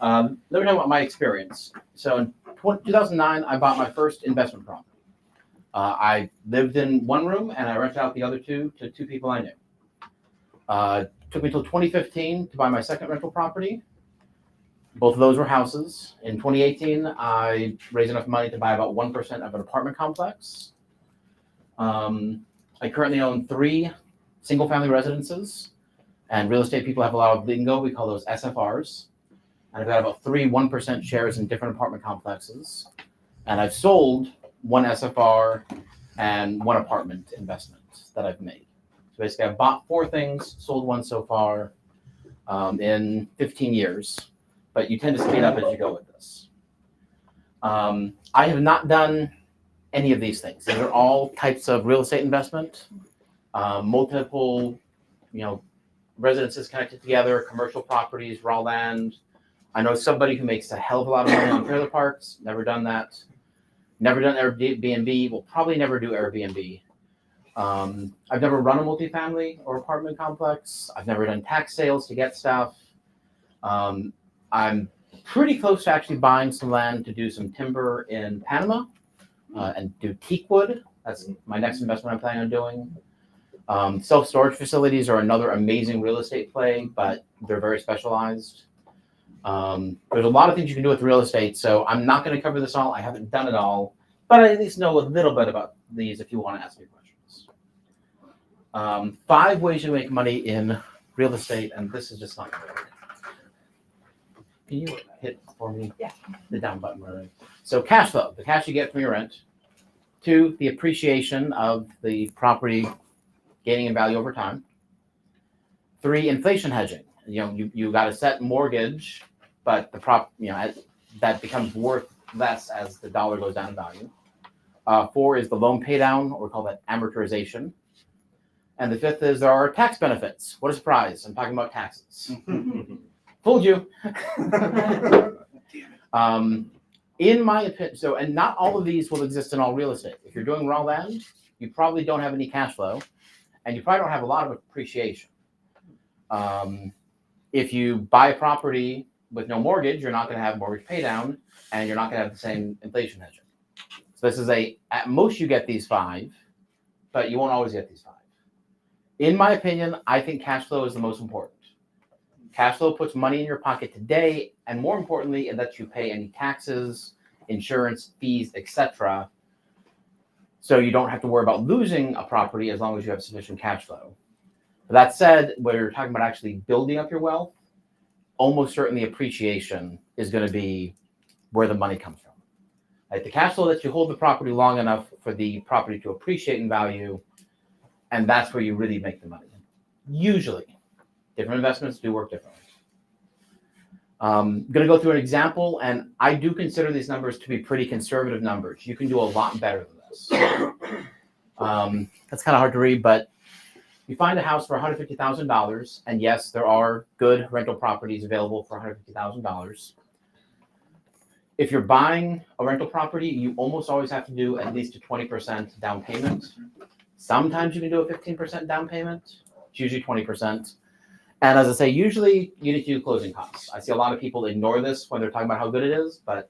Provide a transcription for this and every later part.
Let me talk about my experience. So in 2009, I bought my first investment property. I lived in one room and I rented out the other two to two people I knew. Took me until 2015 to buy my second rental property. Both of those were houses. In 2018, I raised enough money to buy about 1% of an apartment complex. I currently own 3 single-family residences, and real estate people have a lot of lingo. We call those SFRs. And I've got about 3 1% shares in different apartment complexes. And I've sold 1 SFR and 1 apartment investment that I've made. So basically, I've bought 4 things, sold 1 so far in 15 years. But you tend to speed up as you go with this. I have not done any of these things. These are all types of real estate investment, multiple, residences connected together, commercial properties, raw land. I know somebody who makes a hell of a lot of money on trailer parks. Never done that. Never done Airbnb. Will probably never do Airbnb. I've never run a multifamily or apartment complex. I've never done tax sales to get stuff. I'm pretty close to actually buying some land to do some timber in Panama and do teak wood. That's my next investment I'm planning on doing. Self-storage facilities are another amazing real estate play, but they're very specialized. There's a lot of things you can do with real estate, so I'm not going to cover this all. I haven't done it all, but I at least know a little bit about these if you want to ask me questions. 5 ways you make money in real estate, and this is just not good. Can you hit for me? Yeah. The down button, right? So cash flow, the cash you get from your rent. 2, the appreciation of the property gaining in value over time. 3, inflation hedging. You got a set mortgage, but that becomes worth less as the dollar goes down in value. 4 is the loan pay down, or we call that amortization. And the 5th is our tax benefits. What a surprise! I'm talking about taxes. Fooled you. In my opinion, and not all of these will exist in all real estate. If you're doing raw land, you probably don't have any cash flow, and you probably don't have a lot of appreciation. If you buy a property with no mortgage, you're not going to have mortgage pay down, and you're not going to have the same inflation hedging. So this is at most you get these 5, but you won't always get these 5. In my opinion, I think cash flow is the most important. Cash flow puts money in your pocket today, and more importantly, it lets you pay any taxes, insurance, fees, etc. So you don't have to worry about losing a property as long as you have sufficient cash flow. But that said, when you're talking about actually building up your wealth, almost certainly appreciation is going to be where the money comes from. Like the cash flow lets you hold the property long enough for the property to appreciate in value, and that's where you really make the money. Usually. Different investments do work differently. I'm going to go through an example, and I do consider these numbers to be pretty conservative numbers. You can do a lot better than this. That's kind of hard to read, but you find a house for $150,000, and yes, there are good rental properties available for $150,000. If you're buying a rental property, you almost always have to do at least a 20% down payment. Sometimes you can do a 15% down payment. It's usually 20%. And as I say, usually you need to do closing costs. I see a lot of people ignore this when they're talking about how good it is, but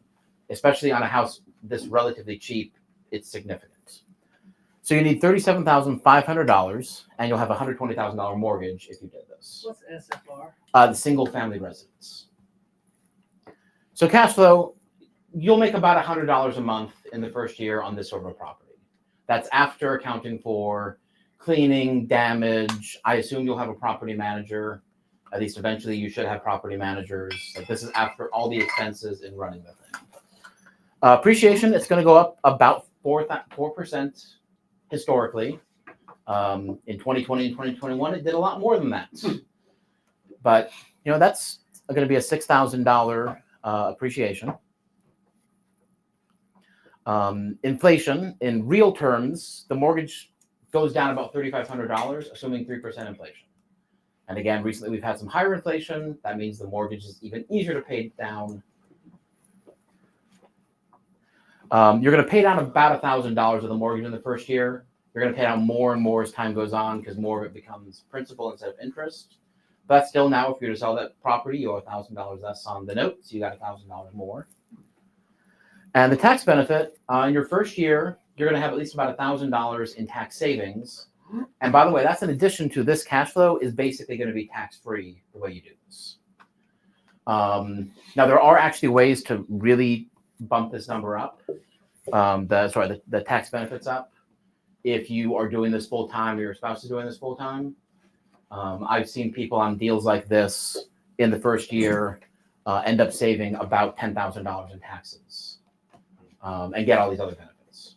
especially on a house this relatively cheap, it's significant. So you need $37,500, and you'll have a $120,000 mortgage if you did this. What's SFR? The single family residence. So cash flow, you'll make about $100 a month in the first year on this sort of a property. That's after accounting for cleaning, damage. I assume you'll have a property manager. At least eventually you should have property managers. Like this is after all the expenses in running the thing. Appreciation, it's going to go up about 4% historically. In 2020 and 2021, it did a lot more than that. But, that's going to be a $6,000 appreciation. Inflation, in real terms, the mortgage goes down about $3,500, assuming 3% inflation. And again, recently we've had some higher inflation. That means the mortgage is even easier to pay down. You're going to pay down about $1,000 of the mortgage in the first year. You're going to pay down more and more as time goes on because more of it becomes principal instead of interest. But still, now if you're to sell that property, you owe $1,000 less on the note, so you got $1,000 more. And the tax benefit, in your first year, you're going to have at least about $1,000 in tax savings. And by the way, that's in addition to this cash flow is basically going to be tax-free the way you do this. Now, there are actually ways to really bump this number up, the tax benefits up. If you are doing this full-time or your spouse is doing this full-time, I've seen people on deals like this in the first year end up saving about $10,000 in taxes and get all these other benefits.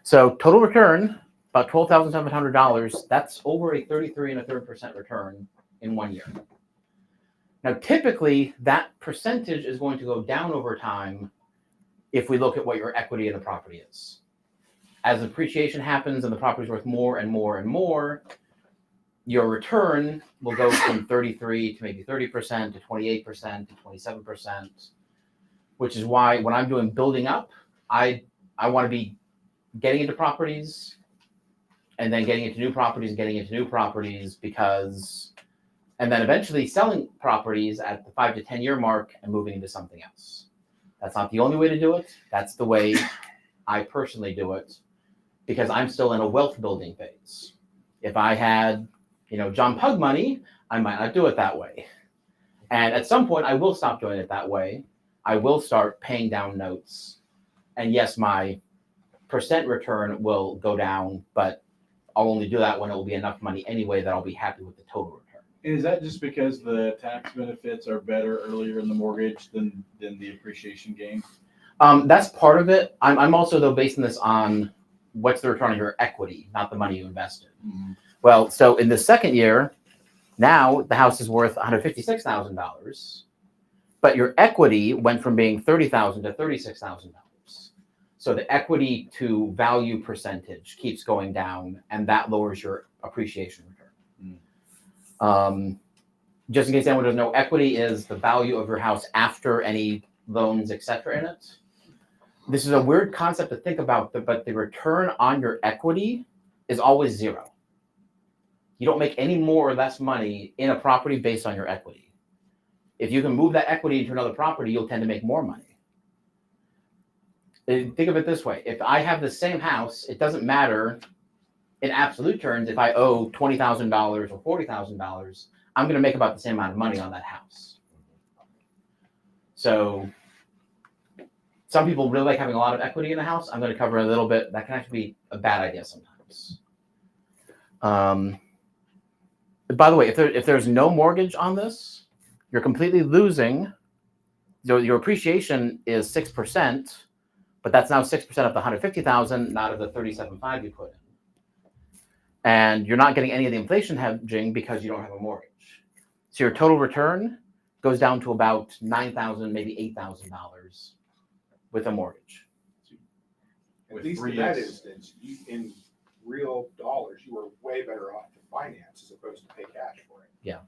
So total return, about $12,700. That's over a 33.33% return in 1 year. Now, typically, that percentage is going to go down over time if we look at what your equity in the property is. As appreciation happens and the property is worth more and more and more, your return will go from 33 to maybe 30% to 28% to 27%, which is why when I'm doing building up, I want to be getting into properties and then getting into new properties and getting into new properties and then eventually selling properties at the 5 to 10 year mark and moving into something else. That's not the only way to do it. That's the way I personally do it because I'm still in a wealth building phase. If I had, John Pug money, I might not do it that way. And at some point I will stop doing it that way. I will start paying down notes. And yes, my percent return will go down, but I'll only do that when it will be enough money anyway that I'll be happy with the total return. And is that just because the tax benefits are better earlier in the mortgage than the appreciation gain? That's part of it. I'm also, though, basing this on what's the return on your equity, not the money you invested. Mm-hmm. Well, so in the second year, now the house is worth $156,000, but your equity went from being $30,000 to $36,000. So the equity to value percentage keeps going down, and that lowers your appreciation return. Just in case anyone doesn't know, equity is the value of your house after any loans, etc. in it. This is a weird concept to think about, but the return on your equity is always zero. You don't make any more or less money in a property based on your equity. If you can move that equity into another property, you'll tend to make more money. Think of it this way. If I have the same house, it doesn't matter in absolute terms if I owe $20,000 or $40,000, I'm going to make about the same amount of money on that house. So some people really like having a lot of equity in a house. I'm going to cover a little bit. That can actually be a bad idea sometimes. By the way, if there's no mortgage on this, you're completely losing. Your appreciation is 6%, but that's now 6% of the $150,000, not of the $37,500 you put in. And you're not getting any of the inflation hedging because you don't have a mortgage. So your total return goes down to about $9,000, maybe $8,000 with a mortgage. At least in that instance, in real dollars, you were way better off to finance as opposed to pay cash for it. Yeah.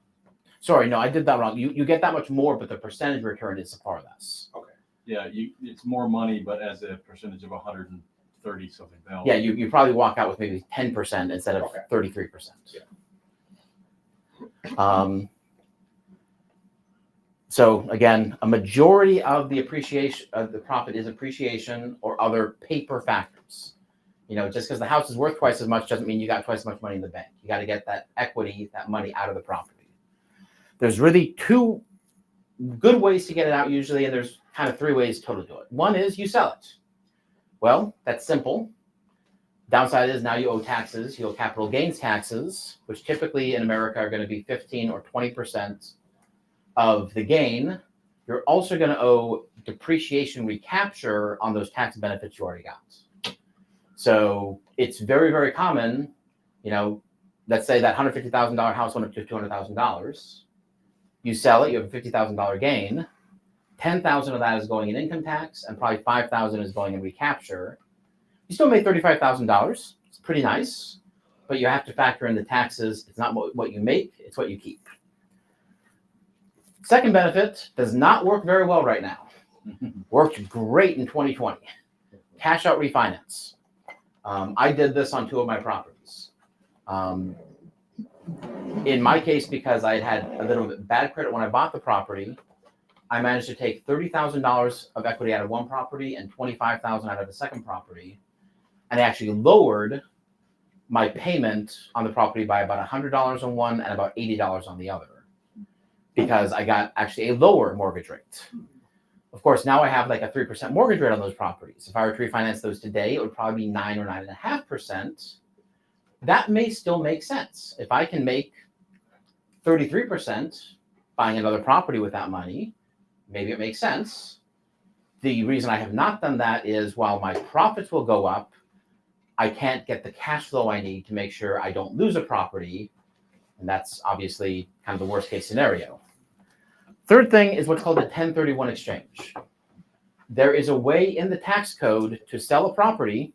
Sorry, no, I did that wrong. You get that much more, but the percentage return is far less. Okay. Yeah, it's more money, but as a percentage of 130 something. Yeah, you probably walk out with maybe 10% instead of 33%. Yeah. So again, a majority of the appreciation of the profit is appreciation or other paper factors. Just because the house is worth twice as much doesn't mean you got twice as much money in the bank. You got to get that equity, that money out of the property. There's really two good ways to get it out usually, and there's kind of three ways to do it. One is you sell it. Well, that's simple. Downside is now you owe taxes. You owe capital gains taxes, which typically in America are going to be 15 or 20% of the gain. You're also going to owe depreciation recapture on those tax benefits you already got. So it's very, very common, let's say that $150,000 house went up to $200,000. You sell it, you have a $50,000 gain. $10,000 of that is going in income tax, and probably $5,000 is going in recapture. You still made $35,000. It's pretty nice, but you have to factor in the taxes. It's not what you make; it's what you keep. Second benefit does not work very well right now. Worked great in 2020. Cash out refinance. I did this on 2 of my properties. In my case, because I had a little bit bad credit when I bought the property, I managed to take $30,000 of equity out of one property and $25,000 out of the second property, and I actually lowered my payment on the property by about $100 on one and about $80 on the other, because I got actually a lower mortgage rate. Of course, now I have like a 3% mortgage rate on those properties. If I were to refinance those today, it would probably be 9 or 9.5%. That may still make sense. If I can make 33% buying another property with that money, maybe it makes sense. The reason I have not done that is while my profits will go up, I can't get the cash flow I need to make sure I don't lose a property. And that's obviously kind of the worst case scenario. Third thing is what's called a 1031 exchange. There is a way in the tax code to sell a property,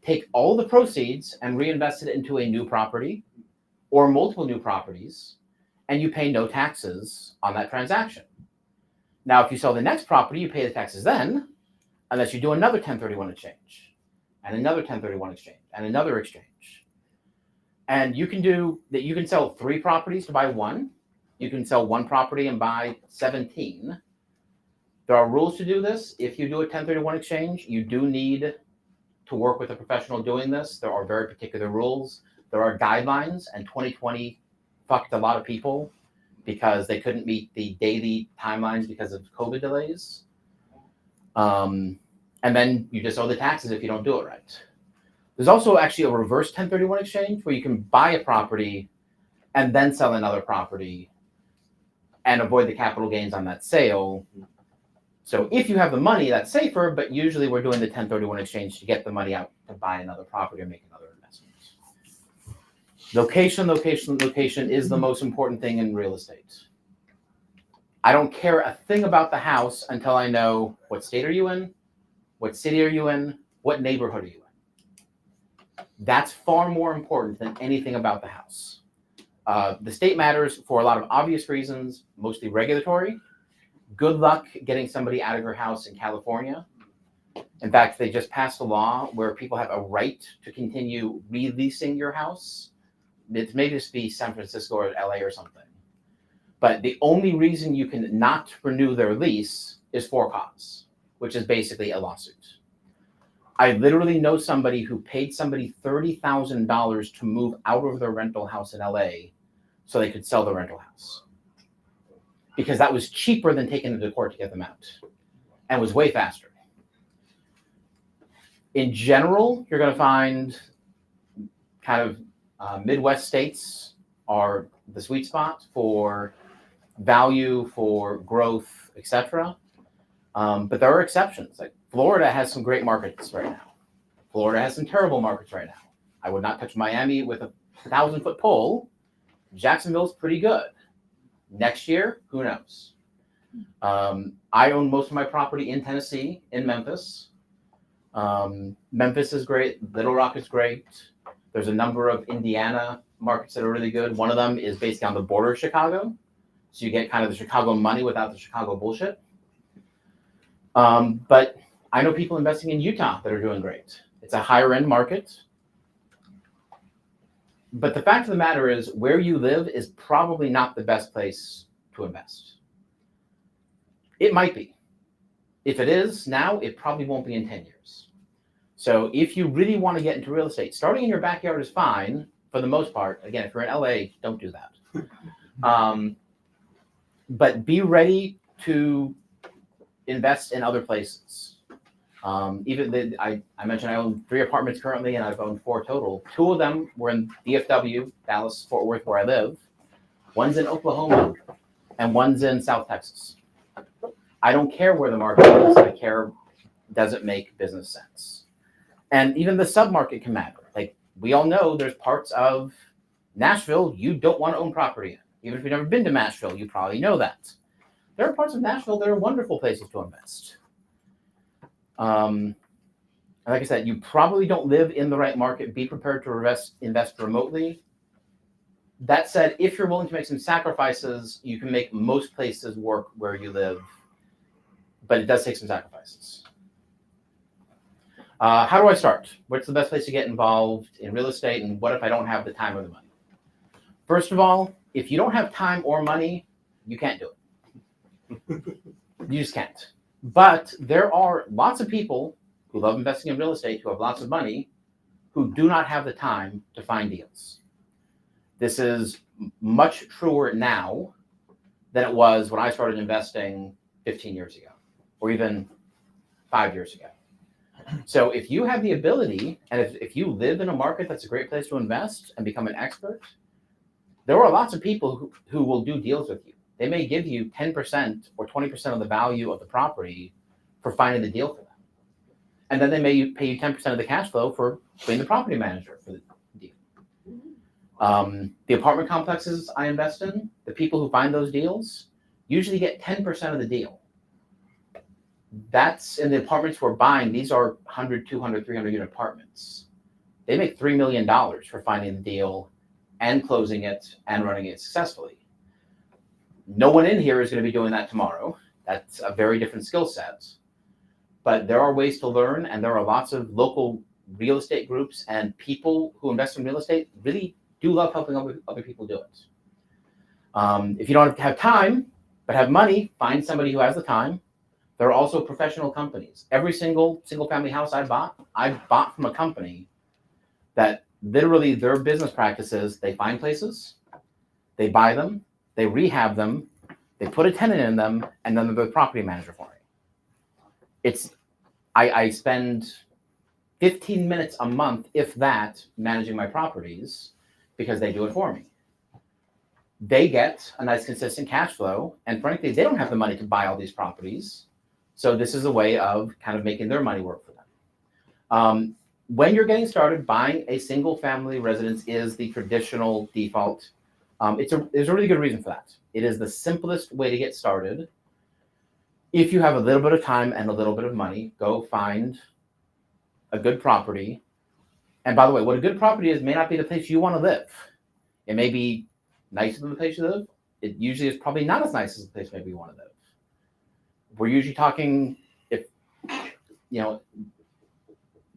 take all the proceeds and reinvest it into a new property or multiple new properties, and you pay no taxes on that transaction. Now, if you sell the next property, you pay the taxes then, unless you do another 1031 exchange, and another 1031 exchange, and another exchange. And you can do that. You can sell 3 properties to buy 1. You can sell 1 property and buy 17. There are rules to do this. If you do a 1031 exchange, you do need to work with a professional doing this. There are very particular rules. There are guidelines, and 2020 fucked a lot of people because they couldn't meet the daily timelines because of COVID delays. And then you just owe the taxes if you don't do it right. There's also actually a reverse 1031 exchange where you can buy a property and then sell another property and avoid the capital gains on that sale. So if you have the money, that's safer, but usually we're doing the 1031 exchange to get the money out to buy another property or make another investment. Location, location, location is the most important thing in real estate. I don't care a thing about the house until I know what state are you in, what city are you in, what neighborhood are you in. That's far more important than anything about the house. The state matters for a lot of obvious reasons, mostly regulatory. Good luck getting somebody out of your house in California. In fact, they just passed a law where people have a right to continue releasing your house. It may just be San Francisco or LA or something. But the only reason you can not renew their lease is for cause, which is basically a lawsuit. I literally know somebody who paid somebody $30,000 to move out of their rental house in LA so they could sell the rental house, because that was cheaper than taking them to court to get them out and was way faster. In general, you're going to find kind of Midwest states are the sweet spot for value, for growth, etc. But there are exceptions. Like Florida has some great markets right now. Florida has some terrible markets right now. I would not touch Miami with a 1,000-foot pole. Jacksonville's pretty good. Next year, who knows? I own most of my property in Tennessee, in Memphis. Memphis is great. Little Rock is great. There's a number of Indiana markets that are really good. One of them is basically on the border of Chicago. So you get kind of the Chicago money without the Chicago bullshit. But I know people investing in Utah that are doing great. It's a higher end market. But the fact of the matter is, where you live is probably not the best place to invest. It might be. If it is now, it probably won't be in 10 years. So if you really want to get into real estate, starting in your backyard is fine for the most part. Again, if you're in LA, don't do that. But be ready to invest in other places. I mentioned I own 3 apartments currently, and I've owned 4 total. 2 of them were in DFW, Dallas, Fort Worth, where I live. One's in Oklahoma, and one's in South Texas. I don't care where the market is. I care, does it make business sense? And even the submarket can matter. Like, we all know there's parts of Nashville you don't want to own property in. Even if you've never been to Nashville, you probably know that. There are parts of Nashville that are wonderful places to invest. And like I said, you probably don't live in the right market. Be prepared to invest remotely. That said, if you're willing to make some sacrifices, you can make most places work where you live, but it does take some sacrifices. How do I start? What's the best place to get involved in real estate, and what if I don't have the time or the money? First of all, if you don't have time or money, you can't do it. You just can't. But there are lots of people who love investing in real estate, who have lots of money, who do not have the time to find deals. This is much truer now than it was when I started investing 15 years ago, or even 5 years ago. So if you have the ability, and if you live in a market that's a great place to invest and become an expert, there are lots of people who will do deals with you. They may give you 10% or 20% of the value of the property for finding the deal for them. And then they may pay you 10% of the cash flow for being the property manager for the deal. The apartment complexes I invest in, the people who find those deals usually get 10% of the deal. That's in the apartments we're buying. These are 100, 200, 300 unit apartments. They make $3 million for finding the deal and closing it and running it successfully. No one in here is going to be doing that tomorrow. That's a very different skill set. But there are ways to learn, and there are lots of local real estate groups, and people who invest in real estate really do love helping other people do it. If you don't have time but have money, find somebody who has the time. There are also professional companies. Every single family house I bought from a company that literally their business practices, they find places, they buy them, they rehab them, they put a tenant in them, and then they're the property manager for me. I spend 15 minutes a month, if that, managing my properties because they do it for me. They get a nice consistent cash flow, and frankly, they don't have the money to buy all these properties. So this is a way of kind of making their money work for them. When you're getting started, buying a single family residence is the traditional default. There's a really good reason for that. It is the simplest way to get started. If you have a little bit of time and a little bit of money, go find a good property. And by the way, what a good property is may not be the place you want to live. It may be nicer than the place you live. It usually is probably not as nice as the place maybe you want to live. We're usually talking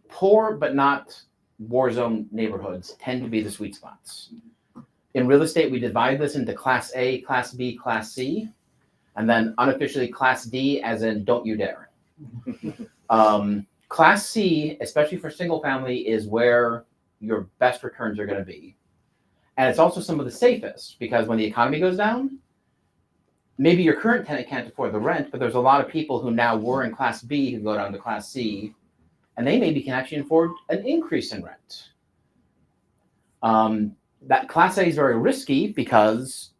poor but not war zone neighborhoods tend to be the sweet spots. In real estate, we divide this into Class A, Class B, Class C, and then unofficially Class D, as in don't you dare. Class C, especially for single family, is where your best returns are going to be. And it's also some of the safest, because when the economy goes down, maybe your current tenant can't afford the rent, but there's a lot of people who now were in Class B who go down to Class C, and they maybe can actually afford an increase in rent. That Class A is very risky because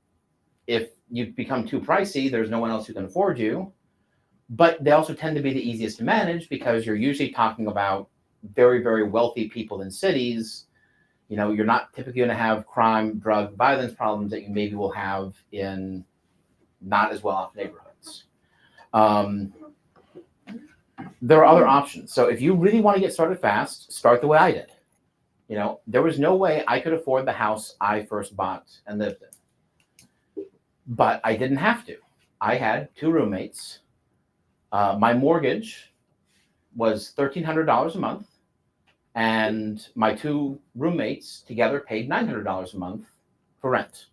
if you become too pricey, there's no one else who can afford you. But they also tend to be the easiest to manage because you're usually talking about very, very wealthy people in cities. You're not typically going to have crime, drug, violence problems that you maybe will have in not as well-off neighborhoods. There are other options. So if you really want to get started fast, start the way I did. There was no way I could afford the house I first bought and lived in. But I didn't have to. I had 2 roommates. My mortgage was $1,300 a month, and my 2 roommates together paid $900 a month for rent,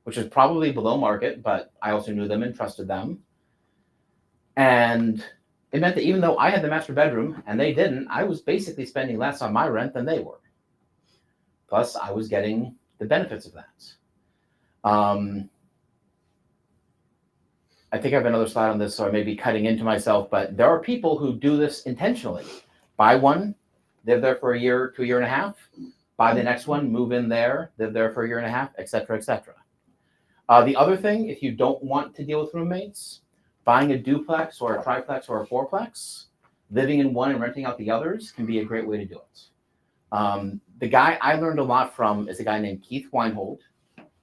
which is probably below market, but I also knew them and trusted them. And it meant that even though I had the master bedroom and they didn't, I was basically spending less on my rent than they were. Plus, I was getting the benefits of that. I think I have another slide on this, so I may be cutting into myself, but there are people who do this intentionally. Buy one, live there for a year to a year and a half, buy the next one, move in there, live there for a year and a half, et cetera, et cetera. The other thing, if you don't want to deal with roommates, buying a duplex or a triplex or a fourplex, living in one and renting out the others can be a great way to do it. The guy I learned a lot from is a guy named Keith Weinhold.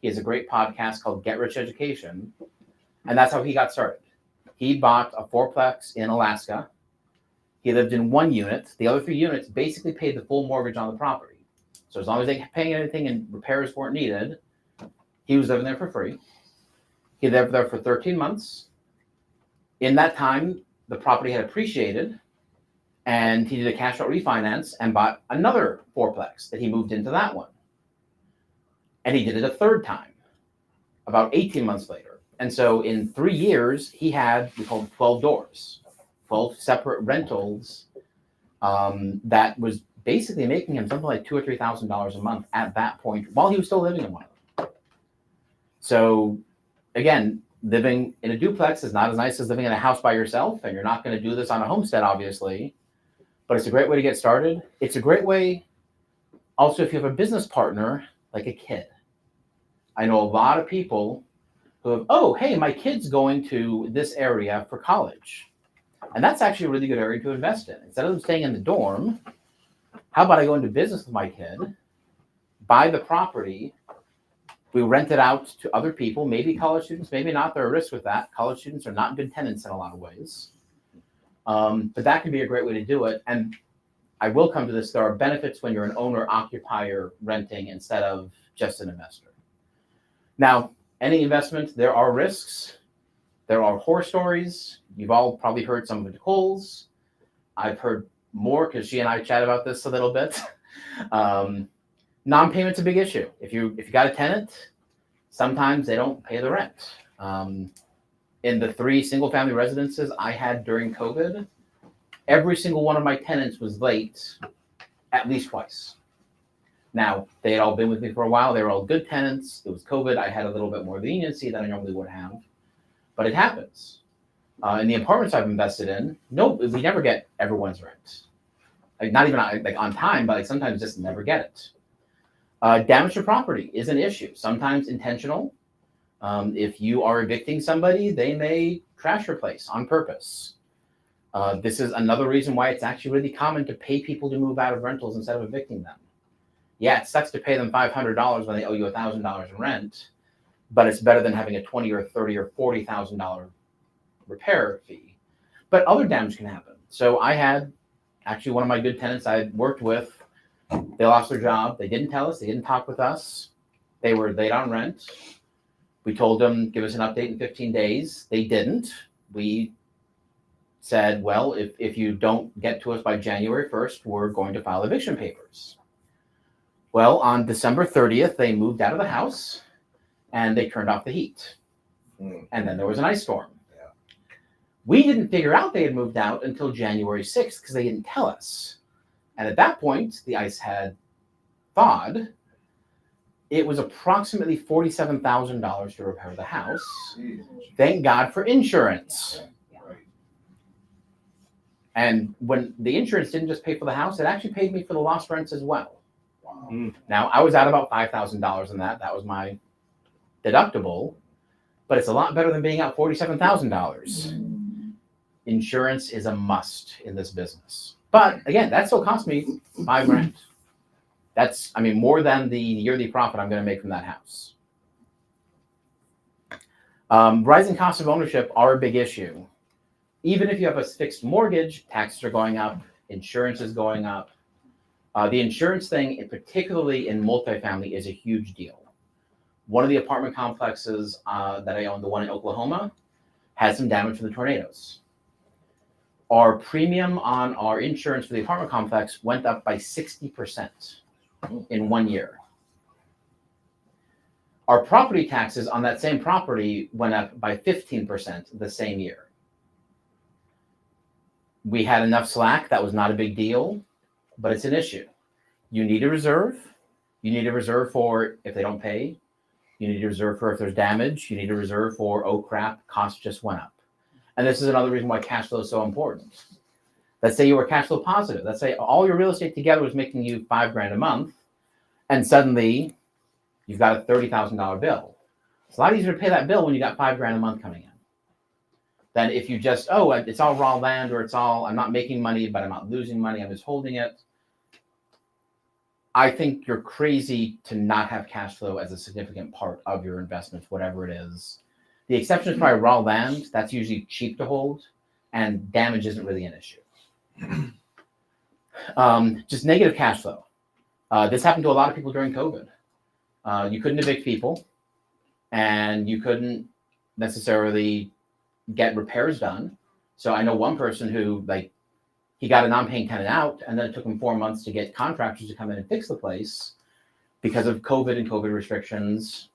He has a great podcast called Get Rich Education, and that's how he got started. He bought a fourplex in Alaska. He lived in 1 unit. The other 3 units basically paid the full mortgage on the property. So as long as they kept paying anything and repairs weren't needed, he was living there for free. He lived there for 13 months. In that time, the property had appreciated, and he did a cash out refinance and bought another fourplex that he moved into that one. And he did it a third time, about 18 months later. And so in 3 years, he had, we call it 12 doors, 12 separate rentals that was basically making him something like $2,000 or $3,000 a month at that point while he was still living in one of them. So again, living in a duplex is not as nice as living in a house by yourself, and you're not going to do this on a homestead, obviously, but it's a great way to get started. It's a great way also if you have a business partner, like a kid. I know a lot of people who have, oh, hey, my kid's going to this area for college. And that's actually a really good area to invest in. Instead of them staying in the dorm, how about I go into business with my kid, buy the property, we rent it out to other people, maybe college students, maybe not. There are risks with that. College students are not good tenants in a lot of ways. But that can be a great way to do it. And I will come to this. There are benefits when you're an owner, occupier, renting instead of just an investor. Now, any investment, there are risks. There are horror stories. You've all probably heard some of Nicole's. I've heard more because she and I chat about this a little bit. Non-payment's a big issue. If you got a tenant, sometimes they don't pay the rent. In the 3 single-family residences I had during COVID, every single one of my tenants was late at least twice. Now, they had all been with me for a while. They were all good tenants. It was COVID. I had a little bit more leniency than I normally would have, but it happens. In the apartments I've invested in, no, we never get everyone's rent. Like not even on time, but sometimes just never get it. Damage to property is an issue, sometimes intentional. If you are evicting somebody, they may trash your place on purpose. This is another reason why it's actually really common to pay people to move out of rentals instead of evicting them. Yeah, it sucks to pay them $500 when they owe you $1,000 in rent, but it's better than having a $20,000 or $30,000 or $40,000 repair fee. But other damage can happen. So I had actually one of my good tenants I worked with. They lost their job. They didn't tell us. They didn't talk with us. They were late on rent. We told them, give us an update in 15 days. They didn't. We said, well, if you don't get to us by January 1st, we're going to file eviction papers. Well, on December 30th, they moved out of the house and they turned off the heat. And then there was an ice storm. Yeah. We didn't figure out they had moved out until January 6th because they didn't tell us. And at that point, the ice had thawed. It was approximately $47,000 to repair the house. Thank God for insurance. Right. And when the insurance didn't just pay for the house, it actually paid me for the lost rents as well. Wow. Now, I was out about $5,000 in that. That was my deductible. But it's a lot better than being out $47,000. Insurance is a must in this business. But again, that still cost me $5,000. That's, more than the yearly profit I'm going to make from that house. Rising costs of ownership are a big issue. Even if you have a fixed mortgage, taxes are going up, insurance is going up. The insurance thing, particularly in multifamily, is a huge deal. One of the apartment complexes that I own, the one in Oklahoma, had some damage from the tornadoes. Our premium on our insurance for the apartment complex went up by 60% in 1 year. Our property taxes on that same property went up by 15% the same year. We had enough slack. That was not a big deal, but it's an issue. You need a reserve. You need a reserve for if they don't pay. You need a reserve for if there's damage. You need a reserve for, oh crap, costs just went up. And this is another reason why cash flow is so important. Let's say you were cash flow positive. Let's say all your real estate together was making you $5,000 a month, and suddenly you've got a $30,000 bill. It's a lot easier to pay that bill when you got $5,000 a month coming in than if you just, oh, it's all raw land, or I'm not making money, but I'm not losing money, I'm just holding it. I think you're crazy to not have cash flow as a significant part of your investments, whatever it is. The exception is probably raw land. That's usually cheap to hold, and damage isn't really an issue. Just negative cash flow. This happened to a lot of people during COVID. You couldn't evict people, and you couldn't necessarily get repairs done. So I know one person who, he got a non-paying tenant out, and then it took him 4 months to get contractors to come in and fix the place because of COVID and COVID restrictions.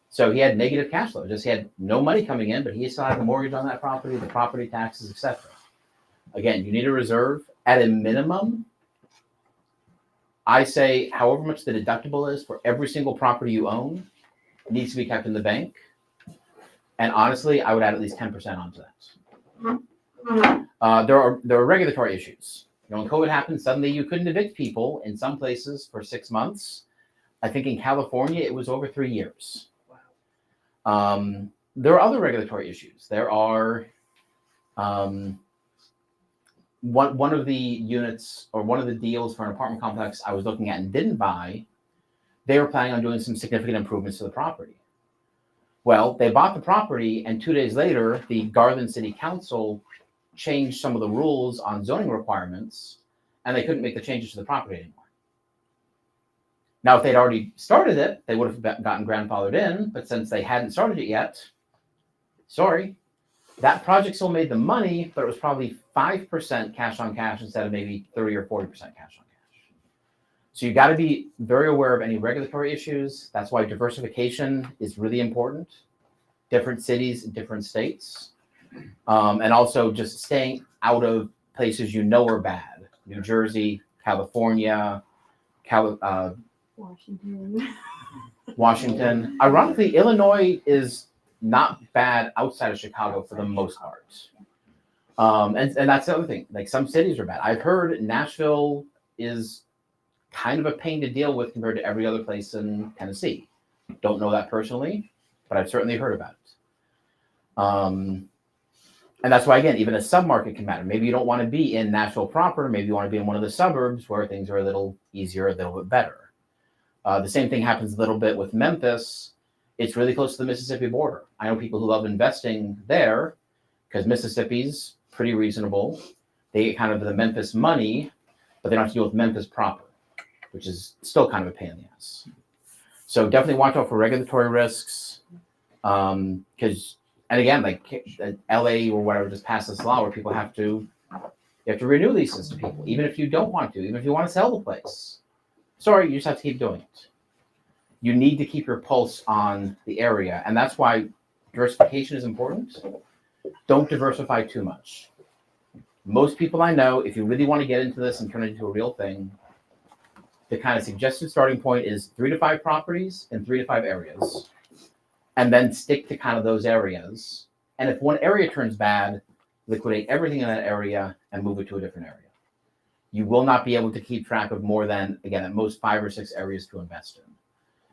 So he had negative cash flow. Just he had no money coming in, but he still had the mortgage on that property, the property taxes, etc. Again, you need a reserve at a minimum. I say, however much the deductible is for every single property you own, needs to be kept in the bank. And honestly, I would add at least 10% onto that. There are regulatory issues. When COVID happened, suddenly you couldn't evict people in some places for 6 months. I think in California it was over 3 years. There are other regulatory issues. There are one of the units or one of the deals for an apartment complex I was looking at and didn't buy. They were planning on doing some significant improvements to the property. Well, they bought the property, and 2 days later, the Garland City Council changed some of the rules on zoning requirements, and they couldn't make the changes to the property anymore. Now, if they'd already started it, they would have gotten grandfathered in, but since they hadn't started it yet, sorry, that project still made the money, but it was probably 5% cash on cash instead of maybe 30 or 40% cash on cash. So you got to be very aware of any regulatory issues. That's why diversification is really important. Different cities, different states. And also just staying out of places you know are bad. New Jersey, California, Washington. Ironically, Illinois is not bad outside of Chicago for the most part. And that's the other thing. Like some cities are bad. I've heard Nashville is kind of a pain to deal with compared to every other place in Tennessee. Don't know that personally, but I've certainly heard about it. And that's why, again, even a submarket can matter. Maybe you don't want to be in Nashville proper. Maybe you want to be in one of the suburbs where things are a little easier, a little bit better. The same thing happens a little bit with Memphis. It's really close to the Mississippi border. I know people who love investing there because Mississippi's pretty reasonable. They get kind of the Memphis money, but they don't have to deal with Memphis proper, which is still kind of a pain in the ass. So definitely watch out for regulatory risks. Because, and again, like LA or whatever just passed this law where people you have to renew leases to people, even if you don't want to, even if you want to sell the place. Sorry, you just have to keep doing it. You need to keep your pulse on the area. And that's why diversification is important. Don't diversify too much. Most people I know, if you really want to get into this and turn it into a real thing, the kind of suggested starting point is 3 to 5 properties in 3 to 5 areas, and then stick to kind of those areas. And if one area turns bad, liquidate everything in that area and move it to a different area. You will not be able to keep track of more than, again, at most 5 or 6 areas to invest in.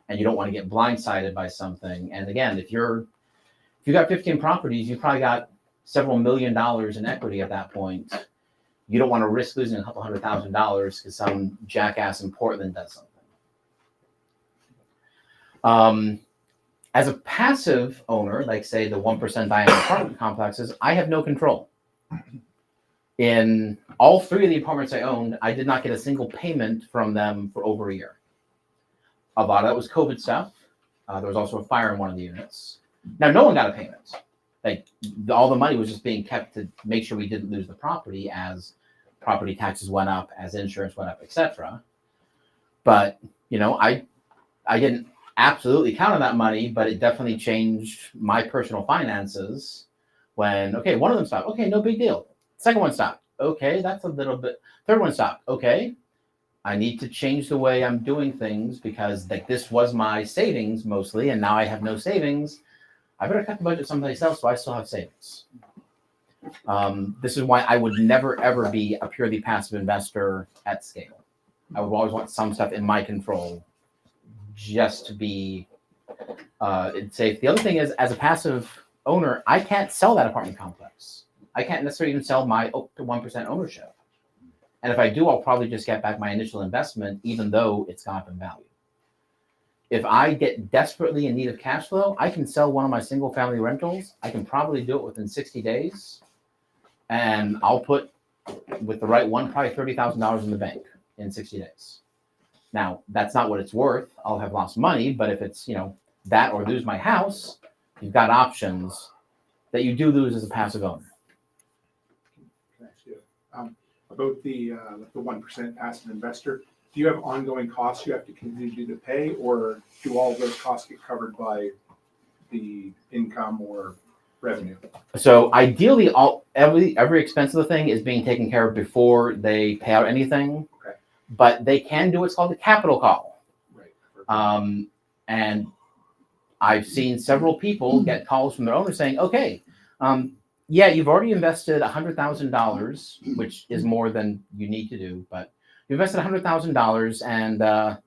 And you don't want to get blindsided by something. And again, if you got 15 properties, you probably got several $1 million in equity at that point. You don't want to risk losing a couple $100,000 because some jackass in Portland does something. As a passive owner, like say the 1% diameter apartment complexes, I have no control. In all 3 of the apartments I owned, I did not get a single payment from them for over a year. A lot of that was COVID stuff. There was also a fire in one of the units. Now, no one got a payment. Like all the money was just being kept to make sure we didn't lose the property as property taxes went up, as insurance went up, etc. But I didn't absolutely count on that money, but it definitely changed my personal finances. When one of them stopped. Okay, no big deal. Second one stopped. Okay, that's a little bit. Third one stopped. Okay, I need to change the way I'm doing things because this was my savings mostly, and now I have no savings. I better cut the budget someplace else so I still have savings. This is why I would never, ever be a purely passive investor at scale. I would always want some stuff in my control just to be safe. The other thing is, as a passive owner, I can't sell that apartment complex. I can't necessarily even sell my 1% ownership. And if I do, I'll probably just get back my initial investment, even though it's gone up in value. If I get desperately in need of cash flow, I can sell one of my single family rentals. I can probably do it within 60 days. And I'll put, with the right one, probably $30,000 in the bank in 60 days. Now, that's not what it's worth. I'll have lost money, but if it's, that or lose my house, you've got options that you do lose as a passive owner. Can I ask you, about the 1% passive investor, do you have ongoing costs you have to continue to pay, or do all of those costs get covered by the income or revenue? So ideally, every expense of the thing is being taken care of before they pay out anything. Okay. But they can do what's called a capital call. Right. And I've seen several people get calls from their owners saying, "Okay, yeah, you've already invested $100,000, which is more than you need to do, but you invested $100,000, and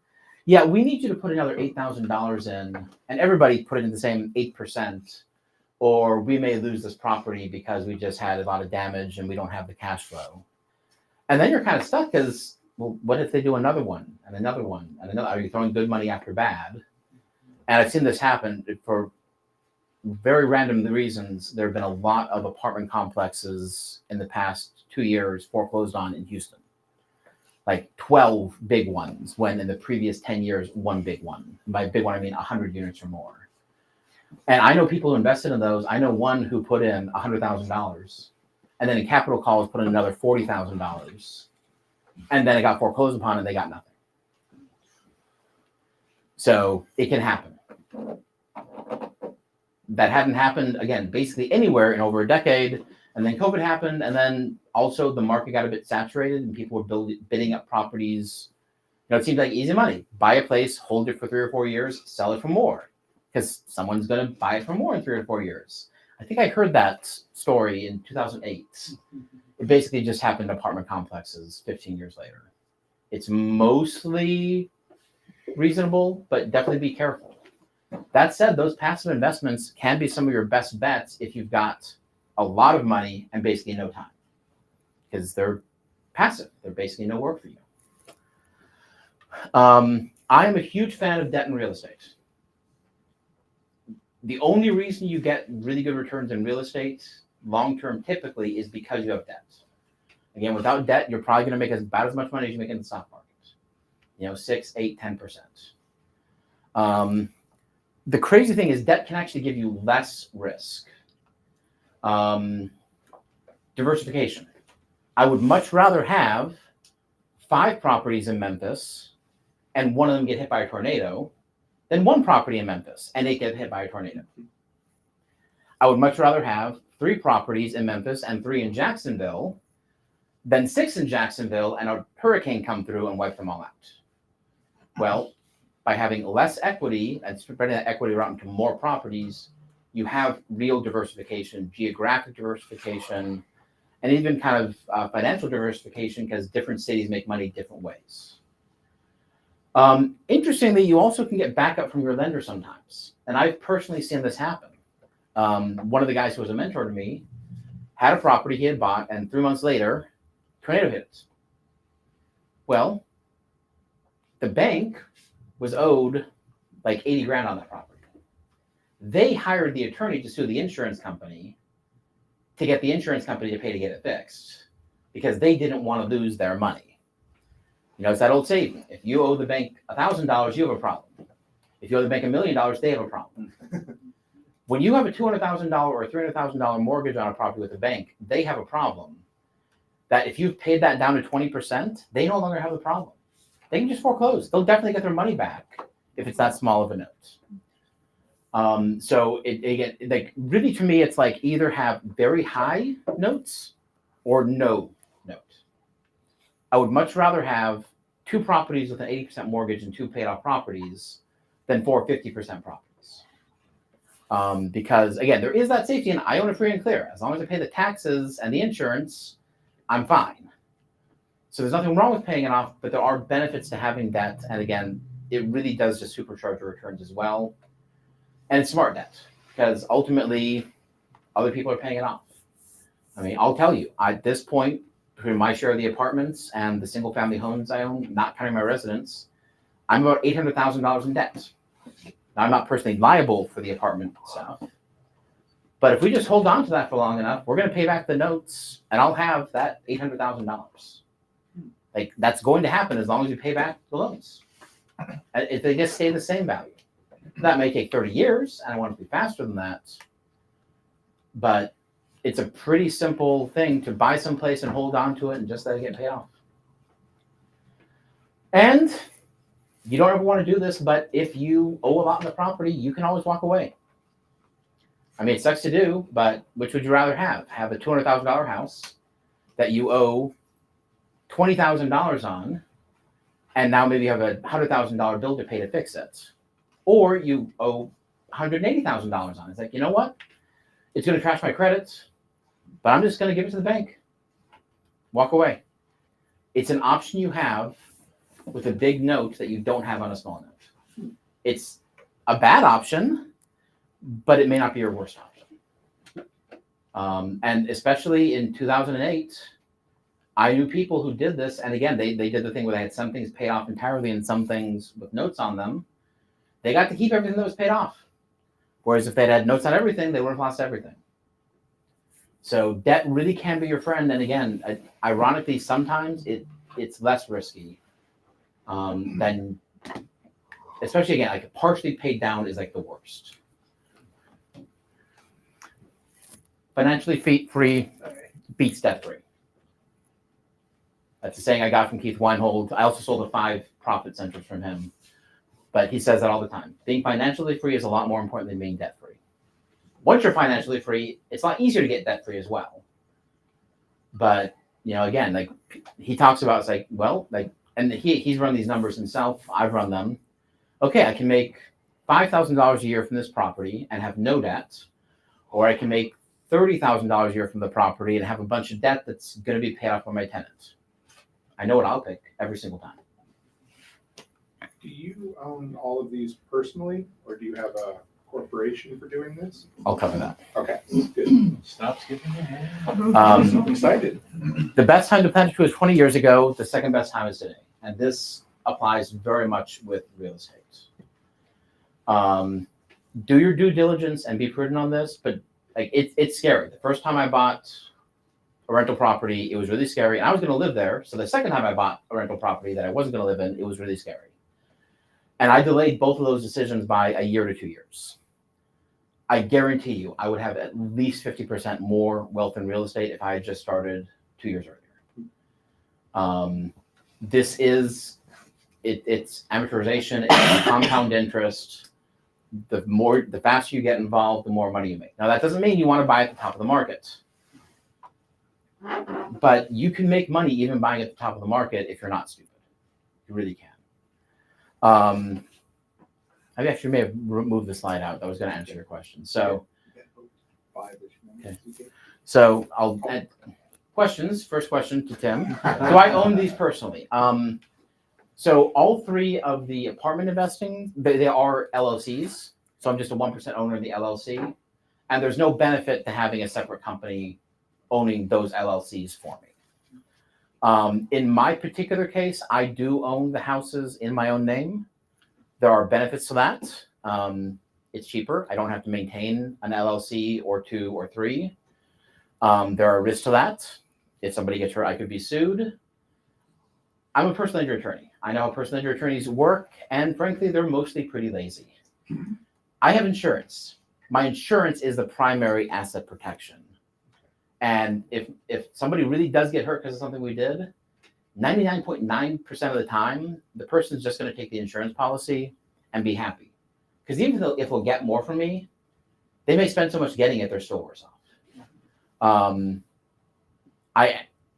yeah, we need you to put another $8,000 in, and everybody put in the same 8%, or we may lose this property because we just had a lot of damage and we don't have the cash flow." And then you're kind of stuck because, well, what if they do another one and another one and another? Are you throwing good money after bad? And I've seen this happen for very random reasons. There have been a lot of apartment complexes in the past 2 years foreclosed on in Houston. Like 12 big ones, when in the previous 10 years, one big one. By big one, I mean 100 units or more. And I know people who invested in those. I know one who put in $100,000, and then in capital calls put in another $40,000, and then it got foreclosed upon and they got nothing. So it can happen. That hadn't happened, again, basically anywhere in over a decade. And then COVID happened. And then also the market got a bit saturated and people were bidding up properties. It seems like easy money. Buy a place, hold it for 3 or 4 years, sell it for more, because someone's going to buy it for more in 3 or 4 years. I think I heard that story in 2008. It basically just happened in apartment complexes 15 years later. It's mostly reasonable, but definitely be careful. That said, those passive investments can be some of your best bets if you've got a lot of money and basically no time, because they're passive. They're basically no work for you. I am a huge fan of debt in real estate. The only reason you get really good returns in real estate long-term typically is because you have debt. Again, without debt, you're probably going to make about as much money as you make in the stock market. 6, 8, 10%. The crazy thing is debt can actually give you less risk. Diversification. I would much rather have 5 properties in Memphis and one of them get hit by a tornado than 1 property in Memphis and it get hit by a tornado. I would much rather have 3 properties in Memphis and 3 in Jacksonville than 6 in Jacksonville and a hurricane come through and wipe them all out. Well, by having less equity and spreading that equity around into more properties, you have real diversification, geographic diversification, and even kind of financial diversification, because different cities make money different ways. Interestingly, you also can get backup from your lender sometimes. And I've personally seen this happen. One of the guys who was a mentor to me had a property he had bought, and 3 months later, tornado hit it. Well, the bank was owed like 80 grand on that property. They hired the attorney to sue the insurance company to get the insurance company to pay to get it fixed, because they didn't want to lose their money. It's that old saying: if you owe the bank $1,000, you have a problem. If you owe the bank $1 million, they have a problem. When you have a $200,000 or a $300,000 mortgage on a property with a bank, they have a problem. That if you've paid that down to 20%, they no longer have the problem. They can just foreclose. They'll definitely get their money back if it's that small of a note. So again, like really to me, it's like either have very high notes or no note. I would much rather have 2 properties with an 80% mortgage and 2 paid off properties than 4 50% properties. Because again, there is that safety, and I own it free and clear. As long as I pay the taxes and the insurance, I'm fine. So there's nothing wrong with paying it off, but there are benefits to having debt. And again, it really does just supercharge your returns as well. And it's smart debt, because ultimately other people are paying it off. I mean, I'll tell you, at this point, between my share of the apartments and the single family homes I own, not counting my residence, I'm about $800,000 in debt. Now, I'm not personally liable for the apartment stuff, but if we just hold on to that for long enough, we're going to pay back the notes, and I'll have that $800,000. Like, that's going to happen as long as you pay back the loans. If they just stay the same value. That may take 30 years, and I want it to be faster than that. But it's a pretty simple thing to buy someplace and hold on to it and just let it get paid off. And you don't ever want to do this, but if you owe a lot on the property, you can always walk away. I mean, it sucks to do, but which would you rather have? Have a $200,000 house that you owe $20,000 on, and now maybe you have a $100,000 bill to pay to fix it, or you owe $180,000 on. It's like, you know what? It's going to trash my credit, but I'm just going to give it to the bank. Walk away. It's an option you have with a big note that you don't have on a small note. It's a bad option, but it may not be your worst option. And especially in 2008, I knew people who did this. And again, they did the thing where they had some things paid off entirely and some things with notes on them. They got to keep everything that was paid off. Whereas if they'd had notes on everything, they would have lost everything. So debt really can be your friend. And again, ironically, sometimes it's less risky than, especially again, like partially paid down is like the worst. Financially free beats debt free. That's a saying I got from Keith Weinhold. I also sold 5 profit centers from him. But he says that all the time. Being financially free is a lot more important than being debt free. Once you're financially free, it's a lot easier to get debt free as well. But, again, like he talks about, it's like, well, like, and he's run these numbers himself. I've run them. Okay, I can make $5,000 a year from this property and have no debt, or I can make $30,000 a year from the property and have a bunch of debt that's going to be paid off by my tenant. I know what I'll pick every single time. Do you own all of these personally, or do you have a corporation for doing this? I'll cover that. Okay, good. Stop skipping ahead. I'm so excited. The best time to plant was 20 years ago. The second best time is today. And this applies very much with real estate. Do your due diligence and be prudent on this, but like it's scary. The first time I bought a rental property, it was really scary. And I was going to live there. So the second time I bought a rental property that I wasn't going to live in, it was really scary. And I delayed both of those decisions by a year to 2 years. I guarantee you, I would have at least 50% more wealth in real estate if I had just started 2 years earlier. This is, it's amortization, it's compound interest. The faster you get involved, the more money you make. Now, that doesn't mean you want to buy at the top of the market. But you can make money even buying at the top of the market if you're not stupid. You really can. I actually may have removed the slide out. I was going to answer your question. So, okay. So I'll add questions. First question to Tim. Do I own these personally? So all 3 of the apartment investing, they are LLCs. So I'm just a 1% owner of the LLC. And there's no benefit to having a separate company owning those LLCs for me. In my particular case, I do own the houses in my own name. There are benefits to that. It's cheaper. I don't have to maintain an LLC or 2 or 3. There are risks to that. If somebody gets hurt, I could be sued. I'm a personal injury attorney. I know how personal injury attorneys work, and frankly, they're mostly pretty lazy. I have insurance. My insurance is the primary asset protection. And if somebody really does get hurt because of something we did, 99.9% of the time, the person's just going to take the insurance policy and be happy. Because even if they'll get more from me, they may spend so much getting it, they're still worse off.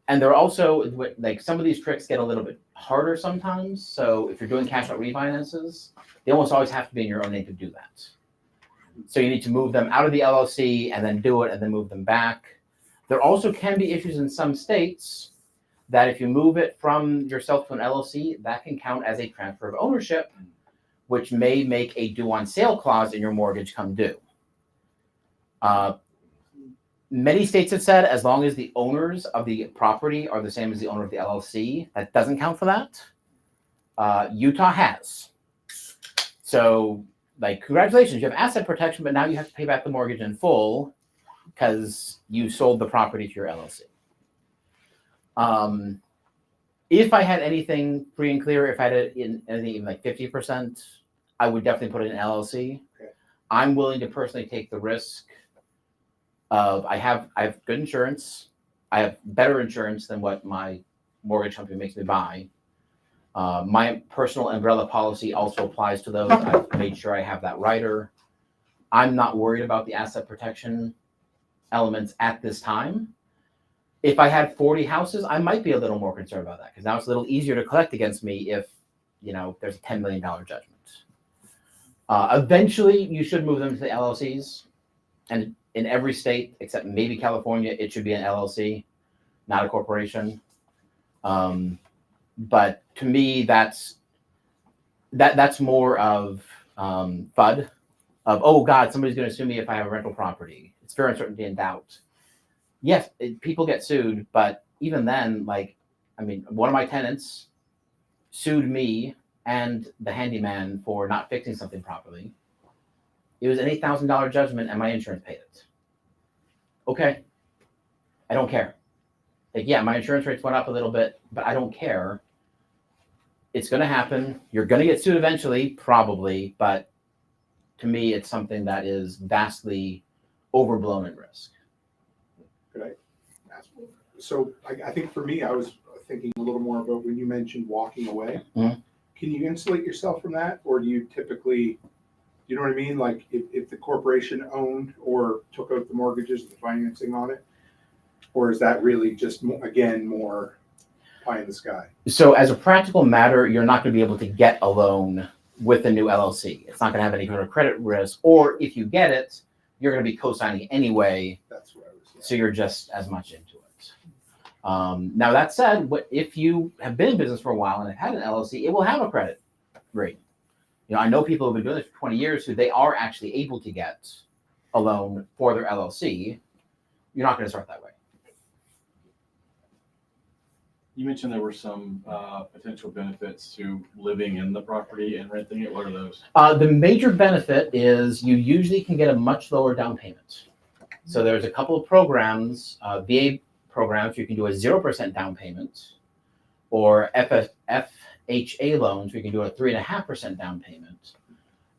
And they're also, like, some of these tricks get a little bit harder sometimes. So if you're doing cash out refinances, they almost always have to be in your own name to do that. So you need to move them out of the LLC and then do it and then move them back. There also can be issues in some states that if you move it from yourself to an LLC, that can count as a transfer of ownership, which may make a due on sale clause in your mortgage come due. Many states have said as long as the owners of the property are the same as the owner of the LLC, that doesn't count for that. Utah has. So, like, congratulations, you have asset protection, but now you have to pay back the mortgage in full because you sold the property to your LLC. If I had anything free and clear, if I had anything even like 50%, I would definitely put it in LLC. Okay. I'm willing to personally take the risk of I have good insurance. I have better insurance than what my mortgage company makes me buy. My personal umbrella policy also applies to those. I've made sure I have that rider. I'm not worried about the asset protection elements at this time. If I had 40 houses, I might be a little more concerned about that because now it's a little easier to collect against me if, there's a $10 million judgment. Eventually, you should move them to the LLCs. And in every state, except maybe California, it should be an LLC, not a corporation. But to me, that's more of FUD, of, oh God, somebody's going to sue me if I have a rental property. It's fear, uncertainty, and doubt. Yes, people get sued, but even then, one of my tenants sued me and the handyman for not fixing something properly. It was an $8,000 judgment and my insurance paid it. Okay. I don't care. My insurance rates went up a little bit, but I don't care. It's going to happen. You're going to get sued eventually, probably, but to me, it's something that is vastly overblown at risk. Could I ask? So I think for me, I was thinking a little more about when you mentioned walking away. Mm-hmm. Can you insulate yourself from that? Or do you typically, you know what I mean? Like if the corporation owned or took out the mortgages, the financing on it, or is that really just, again, more pie in the sky? So as a practical matter, you're not going to be able to get a loan with a new LLC. It's not going to have any kind of credit risk, or if you get it, you're going to be co-signing anyway. That's what I was saying. So you're just as much into it. Now that said, if you have been in business for a while and have had an LLC, it will have a credit rating. I know people who have been doing this for 20 years who they are actually able to get a loan for their LLC. You're not going to start that way. You mentioned there were some potential benefits to living in the property and renting it. What are those? The major benefit is you usually can get a much lower down payment. So there's a couple of programs, VA programs, where you can do a 0% down payment, or FHA loans, where you can do a 3.5% down payment.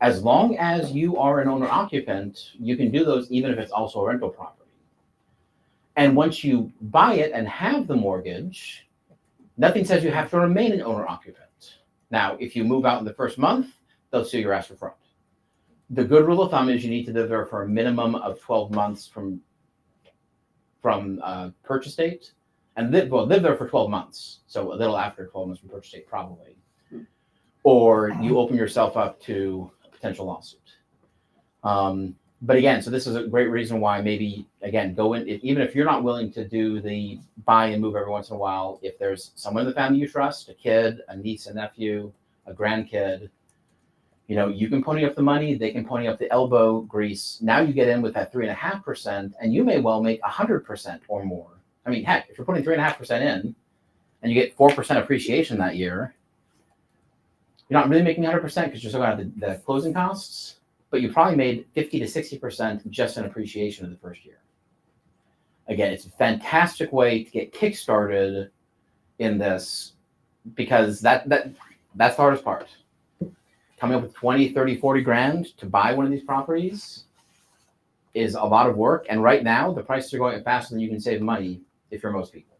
As long as you are an owner occupant, you can do those even if it's also a rental property. And once you buy it and have the mortgage, nothing says you have to remain an owner occupant. Now, if you move out in the first month, they'll sue your ass for fraud. The good rule of thumb is you need to live there for a minimum of 12 months from purchase date, and live there for 12 months. So a little after 12 months from purchase date, probably. Or you open yourself up to a potential lawsuit. But again, so this is a great reason why maybe, again, go in, even if you're not willing to do the buy and move every once in a while, if there's someone in the family you trust, a kid, a niece, a nephew, a grandkid, you can pony up the money, they can pony up the elbow grease. Now you get in with that 3.5%, and you may well make 100% or more. I mean, heck, if you're putting 3.5% in and you get 4% appreciation that year, you're not really making 100% because you're still going to have the closing costs, but you probably made 50 to 60% just in appreciation in the first year. Again, it's a fantastic way to get kickstarted in this, because that's the hardest part. Coming up with 20, 30, 40 grand to buy one of these properties is a lot of work. And right now, the prices are going up faster than you can save money if you're most people.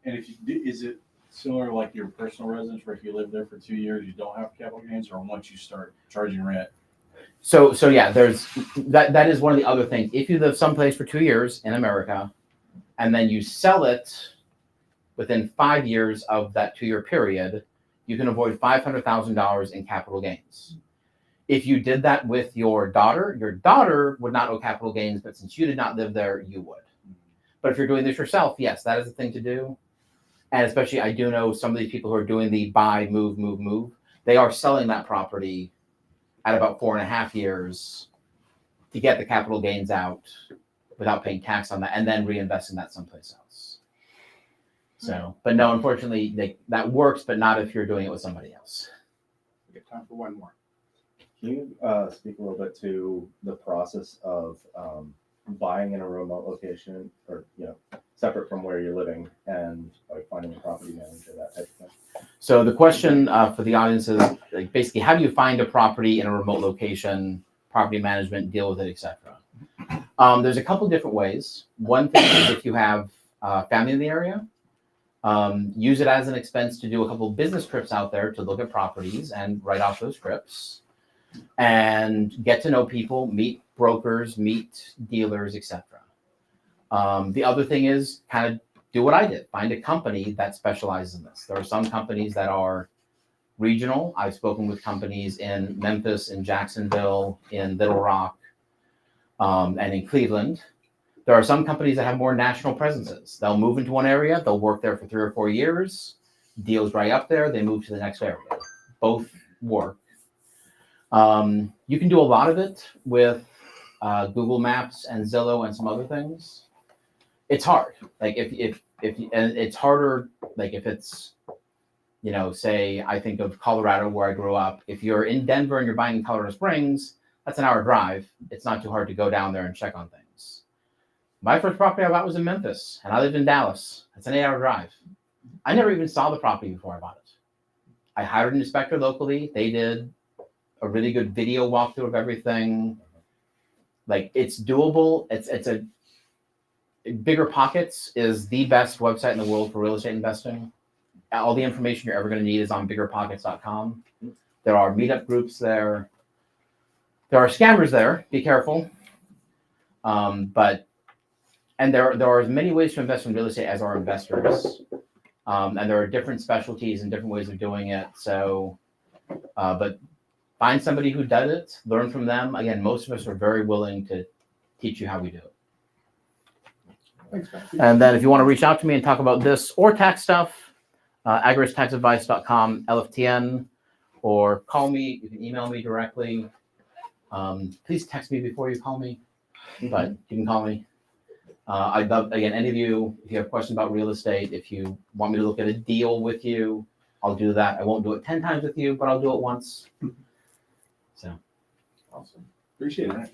And if you do, is it similar like your personal residence, where if you live there for 2 years, you don't have capital gains, or once you start charging rent? So yeah, there's that is one of the other things. If you live someplace for 2 years in America, and then you sell it within 5 years of that 2-year period, you can avoid $500,000 in capital gains. If you did that with your daughter would not owe capital gains, but since you did not live there, you would. But if you're doing this yourself, yes, that is the thing to do. And especially, I do know some of these people who are doing the buy, move. They are selling that property at about 4.5 years to get the capital gains out without paying tax on that, and then reinvesting that someplace else. So, but no, unfortunately, that works, but not if you're doing it with somebody else. We got time for one more. Can you speak a little bit to the process of buying in a remote location, or separate from where you're living, and like finding a property manager, that type of thing? So the question for the audience is basically, how do you find a property in a remote location, property management, deal with it, etc. There's a couple different ways. One thing is if you have family in the area, Use it as an expense to do a couple of business trips out there to look at properties and write off those trips and get to know people, meet brokers, meet dealers, etc. The other thing is kind of do what I did. Find a company that specializes in this. There are some companies that are regional. I've spoken with companies in Memphis, in Jacksonville, in Little Rock, and in Cleveland. There are some companies that have more national presences. They'll move into one area, they'll work there for 3 or 4 years, deals right up there, they move to the next area. Both work. You can do a lot of it with Google Maps and Zillow and some other things. It's hard. Like if and it's harder. Like if it's, you know, say I think of Colorado where I grew up. If you're in Denver and you're buying in Colorado Springs, that's an hour drive. It's not too hard to go down there and check on things. My first property I bought was in Memphis, and I lived in Dallas. That's an 8-hour drive. I never even saw the property before I bought it. I hired an inspector locally. They did a really good video walkthrough of everything. Like it's doable. It's a Bigger Pockets is the best website in the world for real estate investing. All the information you're ever going to need is on biggerpockets.com. There are meetup groups there. There are scammers there. Be careful. But there are as many ways to invest in real estate as are investors. And there are different specialties and different ways of doing it. So, but find somebody who does it, learn from them. Again, most of us are very willing to teach you how we do it. Thanks, Matthew. And then if you want to reach out to me and talk about this or tax stuff, agristaxadvice.com, LFTN, or call me. You can email me directly. Please text me before you call me, but you can call me. I'd love, again, any of you, if you have questions about real estate, if you want me to look at a deal with you, I'll do that. I won't do it 10 times with you, but I'll do it once. So. Awesome. Appreciate it.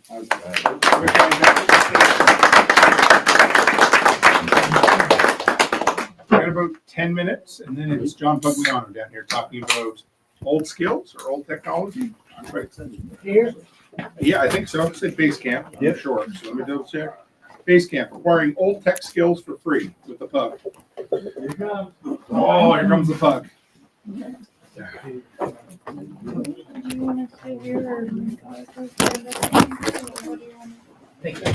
We got about 10 minutes, and then it's John Pugliano down here talking about old skills or old technology. Here? Yeah, I think so. It said base camp. I'm sure. So let me double check. Base camp, acquiring old tech skills for free with the pug. Oh, here comes the pug. Thank you.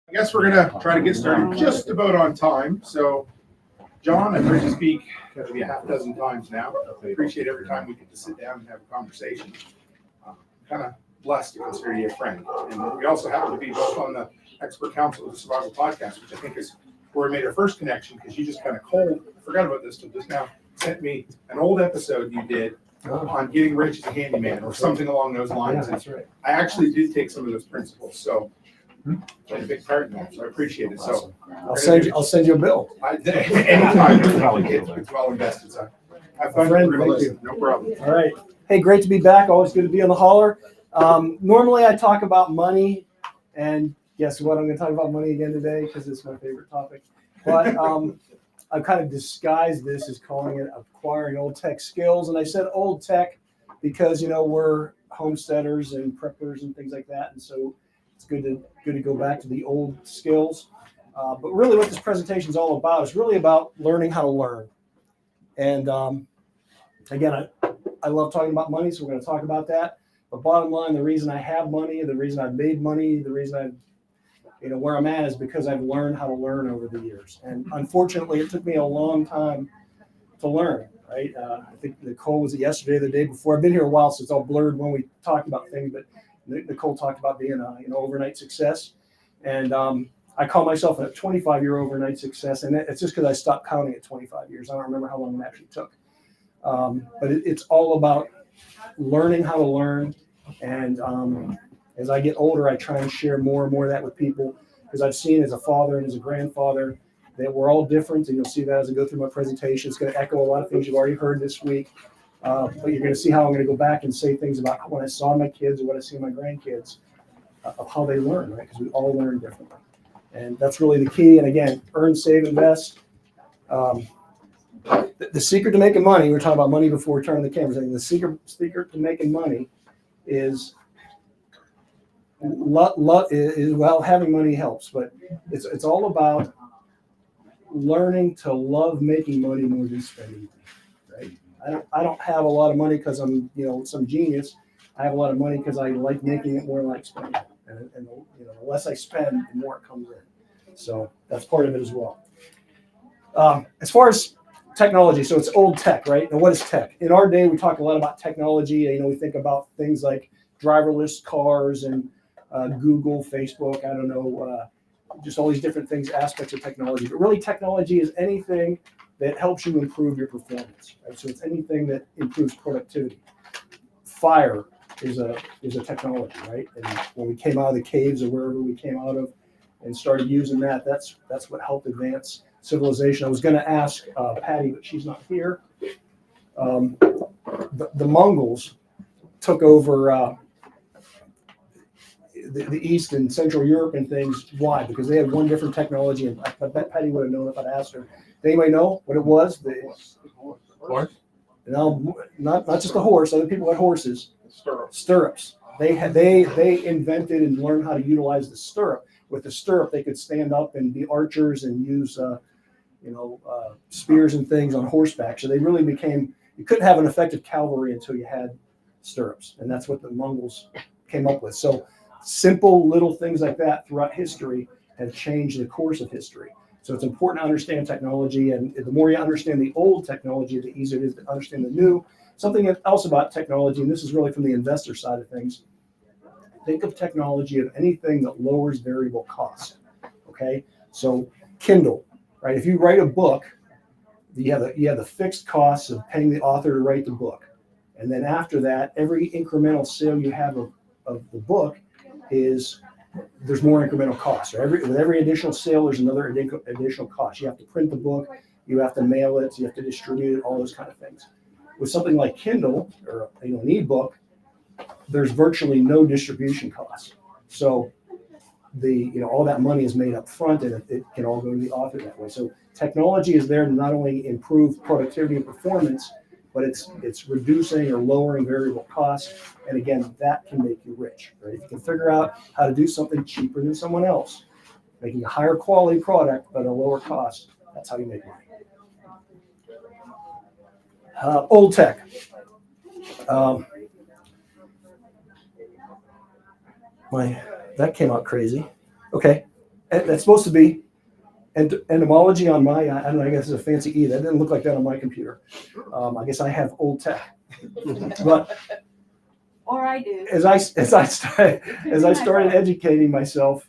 I guess we're gonna try to get started just about on time. So, John, I've heard you speak maybe a half dozen times now. I appreciate every time we get to sit down and have a conversation. Kind of blessed to consider you a friend. And we also happen to be both on the Expert Council of the Survival Podcast, which I think is where we made our first connection, because you just kind of forgot about this till just now, sent me an old episode you did on getting rich as a handyman or something along those lines. Yeah, that's right. I actually did take some of those principles, so played a big part in that, so I appreciate it. So I'll send you a bill. anytime, it's well invested, so have fun. Friend, Everybody thank you. listen. No problem. All right. Hey, great to be back. Always good to be on the holler. Normally I talk about money, and guess what? I'm going to talk about money again today because it's my favorite topic. But I've kind of disguised this as calling it acquiring old tech skills. And I said old tech because, we're homesteaders and preppers and things like that. And so it's good to go back to the old skills. But really what this presentation is all about is really about learning how to learn. And again, I love talking about money, so we're going to talk about that. But bottom line, the reason I have money, the reason I've made money, the reason I've where I'm at is because I've learned how to learn over the years. And unfortunately, it took me a long time to learn, right? I think Nicole was it yesterday, the day before. I've been here a while, so it's all blurred when we talked about things, but Nicole talked about being an overnight success. And I call myself a 25-year overnight success, and it's just because I stopped counting at 25 years. I don't remember how long it actually took. But it's all about learning how to learn. And as I get older, I try and share more and more of that with people, because I've seen as a father and as a grandfather that we're all different, and you'll see that as I go through my presentation. It's going to echo a lot of things you've already heard this week, but you're going to see how I'm going to go back and say things about when I saw my kids or what I see in my grandkids of how they learn, right? Because we all learn differently, and that's really the key. And again, earn, save, invest. The secret to making money, we were talking about money before we turned the cameras. I think the secret to making money is having money helps, but it's all about learning to love making money more than spending money, right? I don't have a lot of money because I'm some genius. I have a lot of money because I like making it more like spending it, and the less I spend, the more it comes in. So that's part of it as well. As far as technology, so it's old tech, right? And what is tech? In our day, we talk a lot about technology. We think about things like driverless cars and Google, Facebook, I don't know, just all these different things, aspects of technology. But really, technology is anything that helps you improve your performance, right? So it's anything that improves productivity. Fire is a technology, right? And when we came out of the caves or wherever we came out of and started using that, that's what helped advance civilization. I was going to ask Patty, but she's not here. The Mongols took over the East and Central Europe and things. Why? Because they had one different technology, and I bet Patty would have known if I'd asked her. Did anybody know what it was? Horse? No, not just a horse. Other people had horses. Stirrups. They invented and learned how to utilize the stirrup. With the stirrup, they could stand up and be archers and use spears and things on horseback. So they really became. You couldn't have an effective cavalry until you had stirrups, and that's what the Mongols came up with. So simple little things like that throughout history have changed the course of history. So it's important to understand technology, and the more you understand the old technology, the easier it is to understand the new. Something else about technology, and this is really from the investor side of things, think of technology of anything that lowers variable cost, okay? So Kindle, right? If you write a book, you have the fixed costs of paying the author to write the book. And then after that, every incremental sale you have of the book there's more incremental costs. Right? With every additional sale, there's another additional cost. You have to print the book, you have to mail it, you have to distribute it, all those kind of things. With something like Kindle or an ebook, there's virtually no distribution costs. So all that money is made up front, and it can all go to the author that way. So technology is there to not only improve productivity and performance, but it's reducing or lowering variable costs. And again, that can make you rich, right? If you can figure out how to do something cheaper than someone else, making a higher quality product but a lower cost, that's how you make money. Old tech. That came out crazy. Okay. That's supposed to be etymology on my, I don't know, I guess it's a fancy E. That didn't look like that on my computer. I guess I have old tech. But Or I do. as I started educating myself,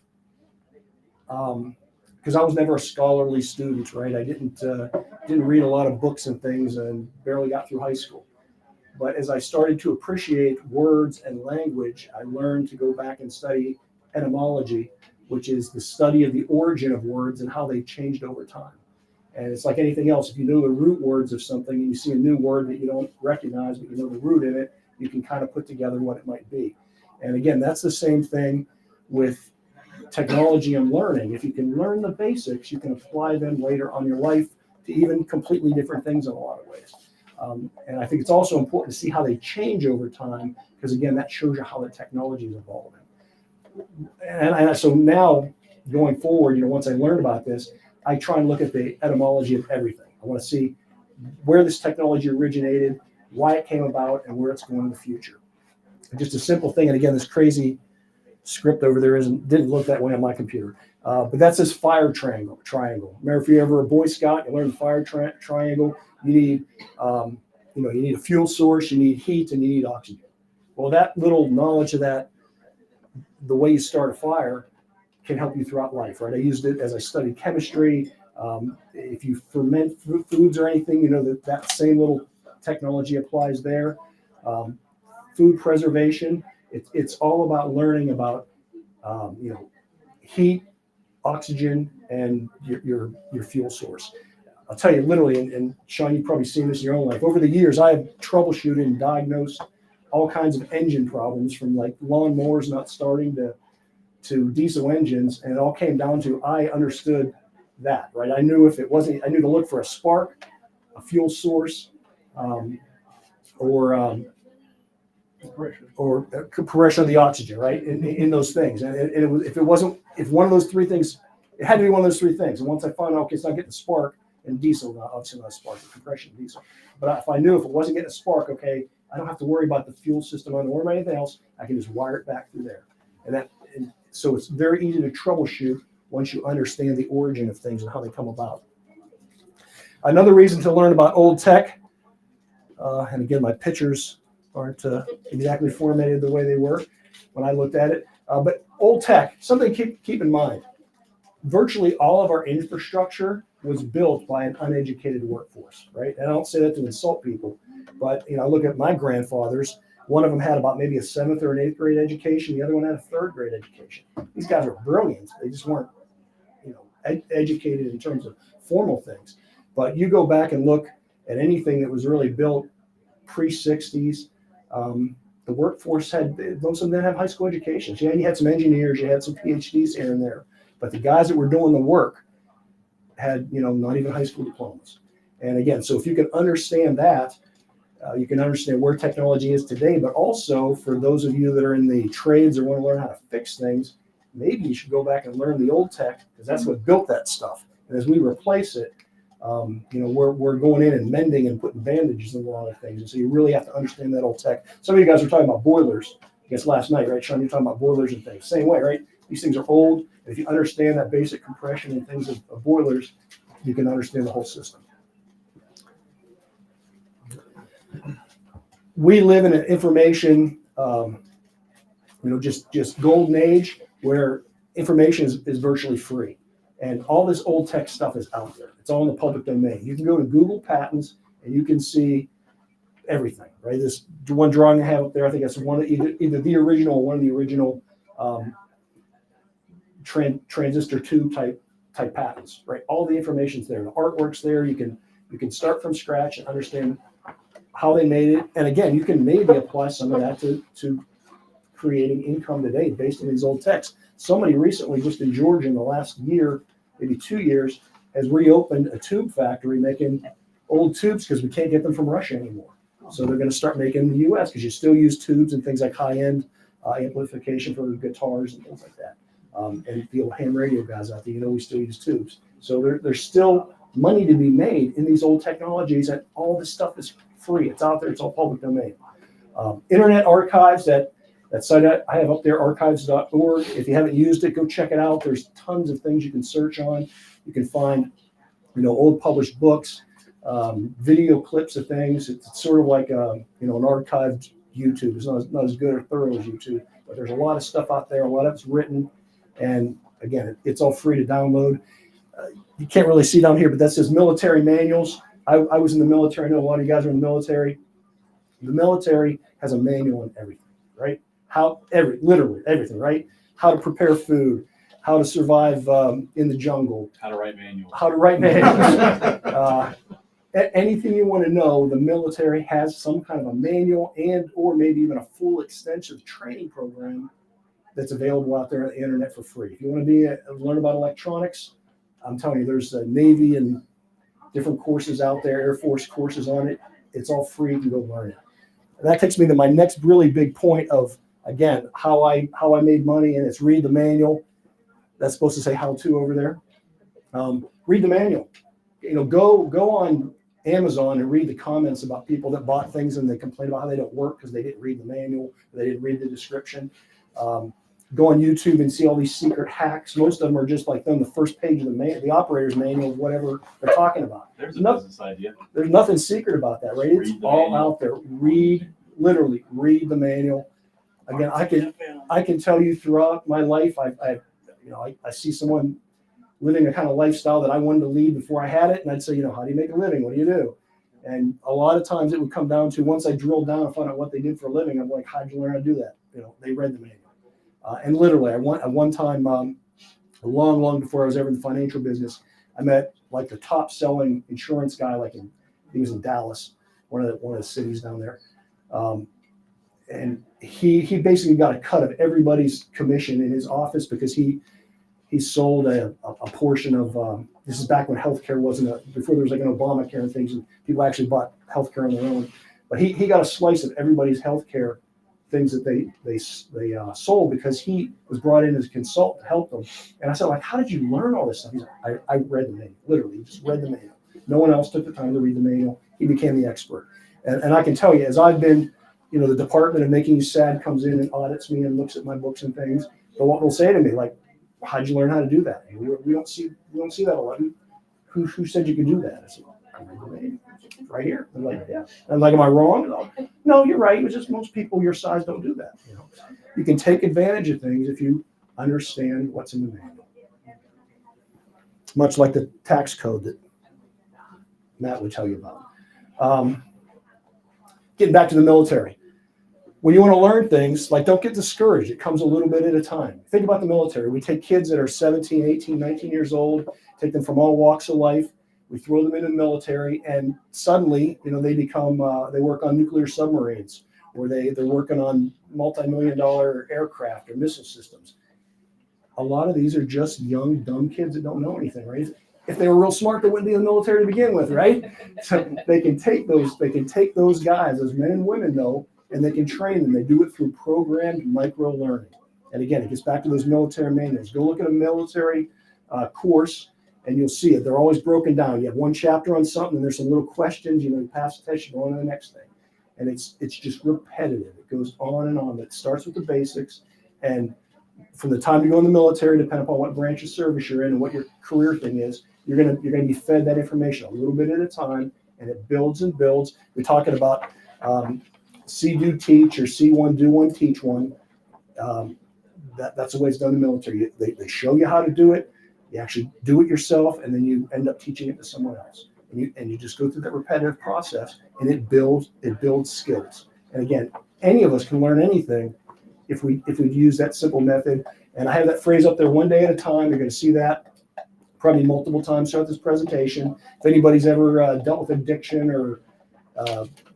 because I was never a scholarly student, right? I didn't read a lot of books and things, and barely got through high school. But as I started to appreciate words and language, I learned to go back and study etymology, which is the study of the origin of words and how they changed over time. And it's like anything else. If you know the root words of something and you see a new word that you don't recognize, but you know the root in it, you can kind of put together what it might be. And again, that's the same thing with technology and learning. If you can learn the basics, you can apply them later on your life to even completely different things in a lot of ways. And I think it's also important to see how they change over time, because again, that shows you how the technology is evolving. And so now, going forward, once I learn about this, I try and look at the etymology of everything. I want to see where this technology originated, why it came about, and where it's going in the future. And just a simple thing, and again, this crazy script over there didn't look that way on my computer. But that's this fire triangle. Remember, if you're ever a Boy Scout, you learn the fire triangle. You need, you need a fuel source, you need heat, and you need oxygen. Well, that little knowledge of that, the way you start a fire, can help you throughout life, right? I used it as I studied chemistry. If you ferment foods or anything, you know that same little technology applies there. Food preservation, it's all about learning about, heat, oxygen, and your fuel source. I'll tell you literally, and Sean, you've probably seen this in your own life. Over the years, I have troubleshooted and diagnosed all kinds of engine problems, from like lawnmowers not starting to diesel engines, and it all came down to I understood that, right? I knew if it wasn't, I knew to look for a spark, a fuel source, or compression of the oxygen, right? In those things, and it was, if one of those three things, it had to be one of those three things. And once I found out, okay, it's not getting a spark, and diesel, obviously not a spark, compression diesel. But if I knew if it wasn't getting a spark, okay, I don't have to worry about the fuel system on or anything else. I can just wire it back through there, and so it's very easy to troubleshoot once you understand the origin of things and how they come about. Another reason to learn about old tech, and again, my pictures aren't exactly formatted the way they were when I looked at it, but old tech, something to keep in mind. Virtually all of our infrastructure was built by an uneducated workforce, right? And I don't say that to insult people, but I look at my grandfathers. One of them had about maybe a 7th or an 8th grade education. The other one had a 3rd grade education. These guys are brilliant. They just weren't, educated in terms of formal things. But you go back and look at anything that was really built pre-60s, the workforce most of them didn't have high school educations. Yeah, you had some engineers, you had some PhDs here and there, but the guys that were doing the work had, not even high school diplomas. And again, so if you can understand that, you can understand where technology is today, but also for those of you that are in the trades or want to learn how to fix things, maybe you should go back and learn the old tech, because that's what built that stuff. And as we replace it, we're going in and mending and putting bandages in a lot of things. And so you really have to understand that old tech. Some of you guys were talking about boilers, I guess last night, right, Sean? You're talking about boilers and things. Same way, right? These things are old. If you understand that basic compression and things of boilers, you can understand the whole system. We live in an information, just golden age where information is virtually free. And all this old tech stuff is out there. It's all in the public domain. You can go to Google Patents and you can see everything, right? This one drawing I have up there, I think that's either the original or one of the original transistor tube type patents, right? All the information's there. The artwork's there. You can start from scratch and understand how they made it. And again, you can maybe apply some of that to creating income today based on these old techs. Somebody recently, just in Georgia in the last year, maybe 2 years, has reopened a tube factory making old tubes because we can't get them from Russia anymore. So they're going to start making in the U.S. because you still use tubes and things like high-end amplification for guitars and things like that. And the old ham radio guys out there, we still use tubes. So there's still money to be made in these old technologies, and all this stuff is free. It's out there. It's all public domain. Internet archives that That site I have up there, archives.org. If you haven't used it, go check it out. There's tons of things you can search on. You can find, old published books, video clips of things. It's sort of like, an archived YouTube. It's not as good or thorough as YouTube, but there's a lot of stuff out there. A lot of it's written. And again, it's all free to download. You can't really see down here, but that says military manuals. I was in the military. I know a lot of you guys are in the military. The military has a manual on everything, right? Literally everything, right? How to prepare food, how to survive in the jungle, How to write manuals. Anything you want to know, the military has some kind of a manual and or maybe even a full extensive training program that's available out there on the internet for free. If you want to learn about electronics, I'm telling you, there's a Navy and different courses out there, Air Force courses on it. It's all free. You can go learn it. And that takes me to my next really big point of, again, how I made money, and it's read the manual. That's supposed to say how to over there. Read the manual. Go on Amazon and read the comments about people that bought things and they complain about how they don't work because they didn't read the manual, they didn't read the description. Go on YouTube and see all these secret hacks. Most of them are just like on the first page of the operator's manual, whatever they're talking about. There's a business idea. There's nothing secret about that, right? It's all out there. Literally read the manual. Again, I can tell you throughout my life, I see someone living a kind of lifestyle that I wanted to lead before I had it, and I'd say, how do you make a living? What do you do? And a lot of times it would come down to, once I drilled down and found out what they did for a living, I'm like, how'd you learn how to do that? They read the manual. And literally, at one time, long before I was ever in the financial business, I met like the top selling insurance guy, he was in Dallas, one of the cities down there. And he basically got a cut of everybody's commission in his office because he sold a portion of, this is back when healthcare before there was like an Obamacare and things, and people actually bought healthcare on their own. But he got a slice of everybody's healthcare things that they sold because he was brought in as a consultant to help them. And I said, how did you learn all this stuff? He's like, I read the manual, literally, just read the manual. No one else took the time to read the manual. He became the expert. And I can tell you, as I've been, the Department of Making You Sad comes in and audits me and looks at my books and things. But what they'll say to me, like, how'd you learn how to do that? We don't see that a lot. Who said you could do that? I said, I read the manual. Right here. I'm like, yeah. I'm like, am I wrong? No, you're right. It's just most people your size don't do that. You can take advantage of things if you understand what's in the manual. Much like the tax code that Matt would tell you about. Getting back to the military. When you want to learn things, don't get discouraged. It comes a little bit at a time. Think about the military. We take kids that are 17, 18, 19 years old, take them from all walks of life. We throw them into the military, and suddenly, they become, they work on nuclear submarines, or they're working on multi-million-dollar aircraft or missile systems. A lot of these are just young, dumb kids that don't know anything, right? If they were real smart, they wouldn't be in the military to begin with, right? So they can take those guys, those men and women, though, and they can train them. They do it through programmed micro-learning. And again, it gets back to those military manuals. Go look at a military course, and you'll see it. They're always broken down. You have one chapter on something, and there's some little questions. You pass the test, you go on to the next thing. And it's just repetitive. It goes on and on. It starts with the basics, and from the time you go in the military, depending upon what branch of service you're in and what your career thing is, you're gonna be fed that information a little bit at a time, and it builds and builds. We're talking about see, do, teach, or see one, do one, teach one. That's the way it's done in the military. They show you how to do it. You actually do it yourself, and then you end up teaching it to someone else. And you just go through that repetitive process, and it builds skills. And again, any of us can learn anything if we use that simple method. And I have that phrase up there, one day at a time. You're going to see that probably multiple times throughout this presentation. If anybody's ever dealt with addiction or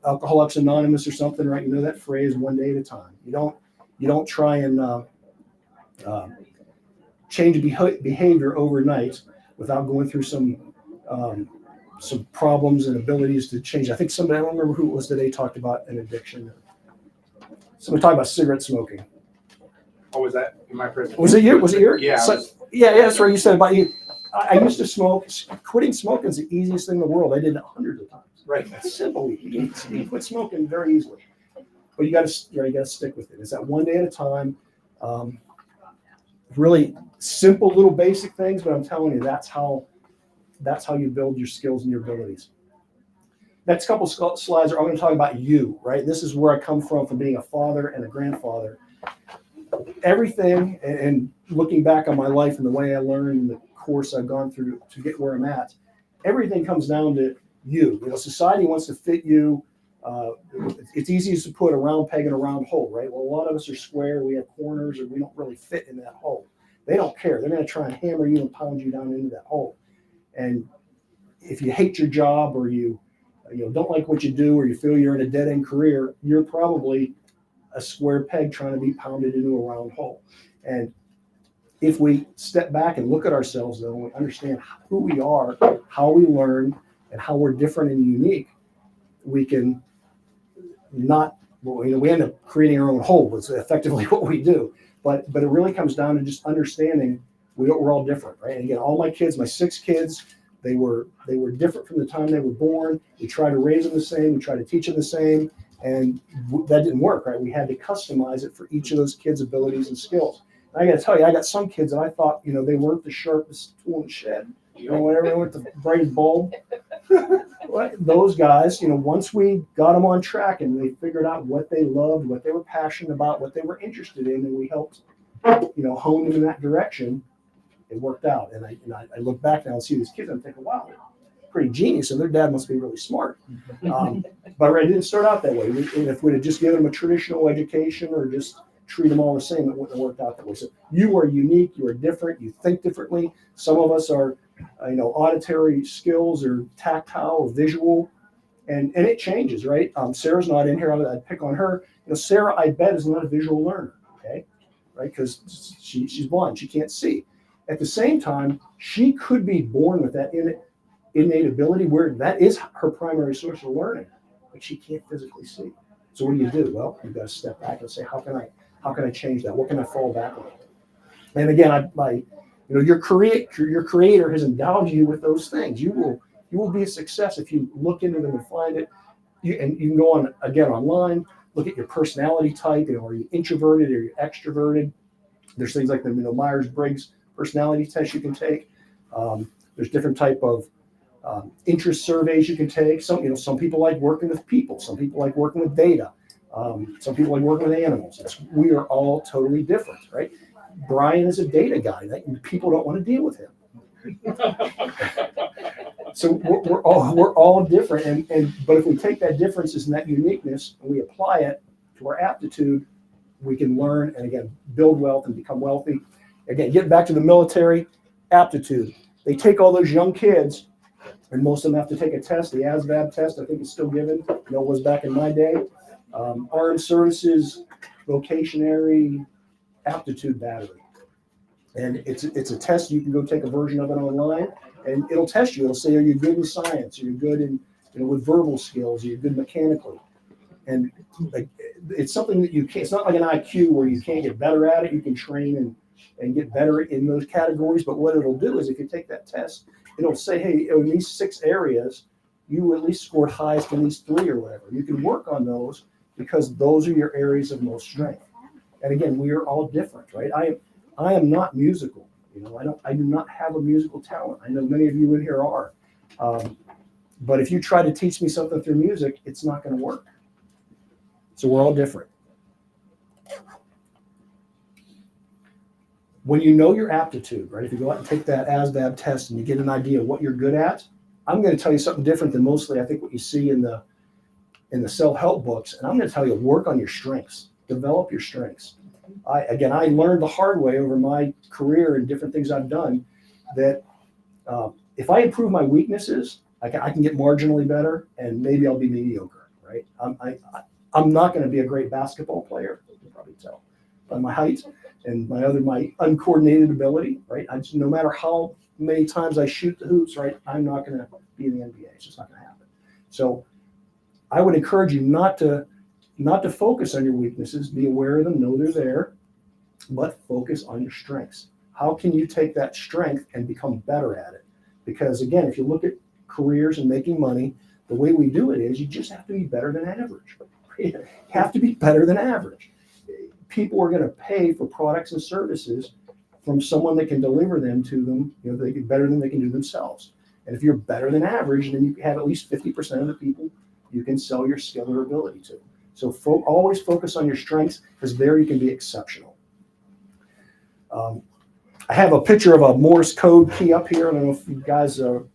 Alcoholics Anonymous or something, right? You know that phrase, one day at a time. You don't try and change behavior overnight without going through some problems and abilities to change. I think I don't remember who it was today, talked about an addiction. Somebody talked about cigarette smoking. Oh, was that in my presentation? Was it you? Was it your? Yeah. Yeah, that's right. You said about you. I used to smoke. Quitting smoking is the easiest thing in the world. I did it hundreds of times. Right. It's simple. You can quit smoking very easily. but you got to stick with it. It's that one day at a time. Really simple little basic things, but I'm telling you, that's how you build your skills and your abilities. Next couple slides are I'm going to talk about you, right? This is where I come from being a father and a grandfather. Everything, and looking back on my life and the way I learned and the course I've gone through to get where I'm at, everything comes down to you. You know, society wants to fit you. It's easiest to put a round peg in a round hole, right? Well, a lot of us are square, we have corners, or we don't really fit in that hole. They don't care. They're going to try and hammer you and pound you down into that hole. And if you hate your job, or you don't like what you do, or you feel you're in a dead-end career, you're probably a square peg trying to be pounded into a round hole. And if we step back and look at ourselves, though, and we understand who we are, how we learn, and how we're different and unique, we can we end up creating our own hole. It's effectively what we do. But it really comes down to just understanding we're all different, right? And again, all my kids, my 6 kids, they were different from the time they were born. We try to raise them the same. We try to teach them the same. And that didn't work, right? We had to customize it for each of those kids' abilities and skills. And I got to tell you, I got some kids that I thought, they weren't the sharpest tool in the shed. Whatever, they weren't the brightest bulb. Those guys, once we got them on track and they figured out what they loved, what they were passionate about, what they were interested in, and we helped, hone them in that direction, it worked out. And I look back now and see these kids, I'm thinking, wow, they're pretty genius, and their dad must be really smart. But it didn't start out that way. If we'd have just given them a traditional education or just treat them all the same, it wouldn't have worked out that way. So you are unique, you are different, you think differently. Some of us are, auditory skills or tactile or visual, and it changes, right? Sarah's not in here. I'd pick on her. Sarah, I bet, is not a visual learner, okay? Right? Because she's blind, she can't see. At the same time, she could be born with that innate ability where that is her primary source of learning, but she can't physically see. So what do? Well, you've got to step back and say, how can I change that? What can I fall back on? And again, your creator has endowed you with those things. You will be a success if you look into them and find it. You can go online, look at your personality type. Are you introverted or are you extroverted? There's things like the Myers-Briggs personality test you can take. There's different type of interest surveys you can take. Some people like working with people. Some people like working with data. Some people like working with animals. We are all totally different, right? Brian is a data guy. People don't want to deal with him. So we're all different, but if we take that differences and that uniqueness and we apply it to our aptitude, we can learn and again build wealth and become wealthy. Again, getting back to the military aptitude, they take all those young kids, and most of them have to take a test. The ASVAB test, I think, is still given. It was back in my day. Armed Services Vocationary Aptitude Battery, and it's a test. You can go take a version of it online, and it'll test you. It'll say, are you good in science? Are you good in with verbal skills? Are you good mechanically? And it's something that you can't. It's not like an IQ where you can't get better at it. You can train and get better in those categories. But what it'll do is, if you take that test, it'll say, hey, in these 6 areas, you at least scored highest in these 3 or whatever. You can work on those because those are your areas of most strength. And again, we are all different, right? I am not musical. I do not have a musical talent. I know many of you in here are. But if you try to teach me something through music, it's not going to work. So we're all different. When you know your aptitude, right? If you go out and take that ASVAB test and you get an idea of what you're good at, I'm going to tell you something different than mostly I think what you see in the self-help books. And I'm going to tell you, work on your strengths. Develop your strengths. I learned the hard way over my career and different things I've done that if I improve my weaknesses, I can get marginally better, and maybe I'll be mediocre, right? I'm not going to be a great basketball player. You can probably tell by my height and my uncoordinated ability, right? No matter how many times I shoot the hoops, right, I'm not going to be in the NBA. It's just not going to happen. So I would encourage you not to focus on your weaknesses, be aware of them, know they're there, but focus on your strengths. How can you take that strength and become better at it? Because again, if you look at careers and making money, the way we do it is you just have to be better than average. You have to be better than average. People are going to pay for products and services from someone that can deliver them to them, they get better than they can do themselves. And if you're better than average, then you have at least 50% of the people you can sell your skill or ability to. So always focus on your strengths, because there you can be exceptional. I have a picture of a Morse code key up here. I don't know if you guys are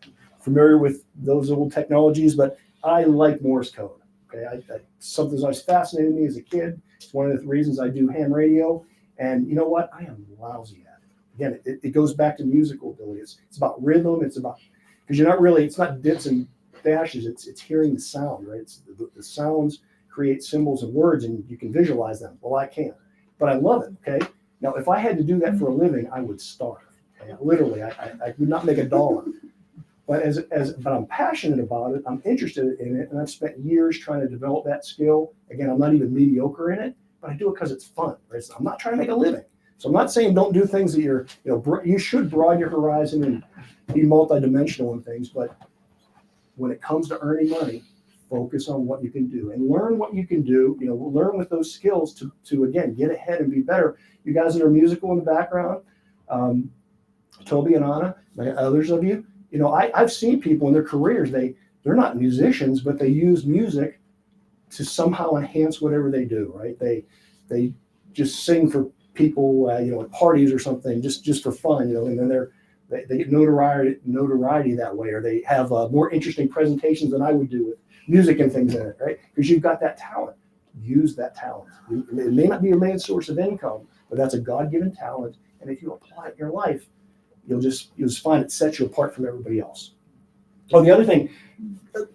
familiar with those old technologies, but I like Morse code. Okay, something that always fascinated me as a kid. It's one of the reasons I do ham radio. And you know what? I am lousy at it. Again, it goes back to musical ability. It's about rhythm. It's about, because it's not dips and dashes. It's hearing the sound, right? It's the sounds create symbols and words, and you can visualize them. Well, I can't, but I love it. Okay. Now, if I had to do that for a living, I would starve. Okay? Literally, I would not make a dollar. But but I'm passionate about it. I'm interested in it, and I've spent years trying to develop that skill. Again, I'm not even mediocre in it, but I do it because it's fun. Right? So I'm not trying to make a living. So I'm not saying don't do things that you should broaden your horizon and be multidimensional in things. But when it comes to earning money, focus on what you can do and learn what you can do. Learn with those skills to again get ahead and be better. You guys that are musical in the background, Toby and Anna, like others of you, I've seen people in their careers. They're not musicians, but they use music to somehow enhance whatever they do. Right? They just sing for people, at parties or something, just for fun. And then they get notoriety that way, or they have more interesting presentations than I would do with music and things in it, right? Because you've got that talent. Use that talent. It may not be your main source of income, but that's a God-given talent. And if you apply it in your life, you'll just find it sets you apart from everybody else. Oh, the other thing,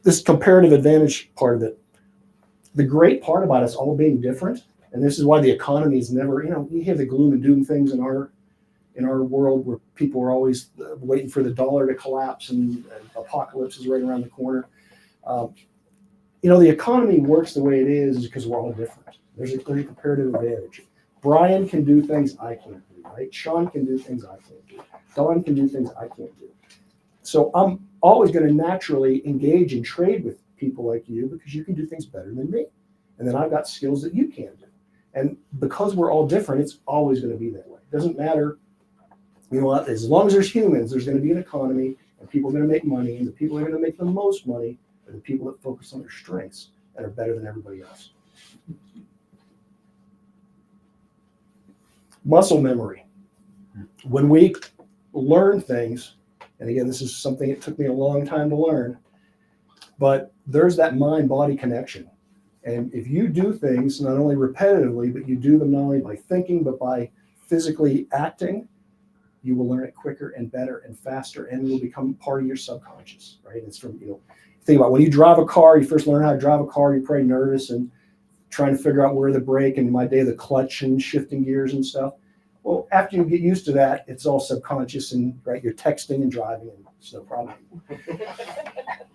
this comparative advantage part of it, the great part about us all being different, and this is why the economy is never, you have the gloom and doom things in our world where people are always waiting for the dollar to collapse and apocalypse is right around the corner. The economy works the way it is because we're all different. There's a comparative advantage. Brian can do things I can't do, right? Sean can do things I can't do. Don can do things I can't do. So I'm always going to naturally engage and trade with people like you because you can do things better than me. And then I've got skills that you can't do. And because we're all different, it's always going to be that way. It doesn't matter. As long as there's humans, there's going to be an economy, and people are going to make money, and the people that are going to make the most money are the people that focus on their strengths and are better than everybody else. Muscle memory. When we learn things, and again, this is something it took me a long time to learn, but there's that mind-body connection. And if you do things not only repetitively, but you do them not only by thinking, but by physically acting, you will learn it quicker and better and faster, and it will become part of your subconscious, right? It's from, think about when you drive a car, you first learn how to drive a car, you're pretty nervous and trying to figure out where the brake and in my day, the clutch and shifting gears and stuff. Well, after you get used to that, it's all subconscious and right, you're texting and driving and it's no problem.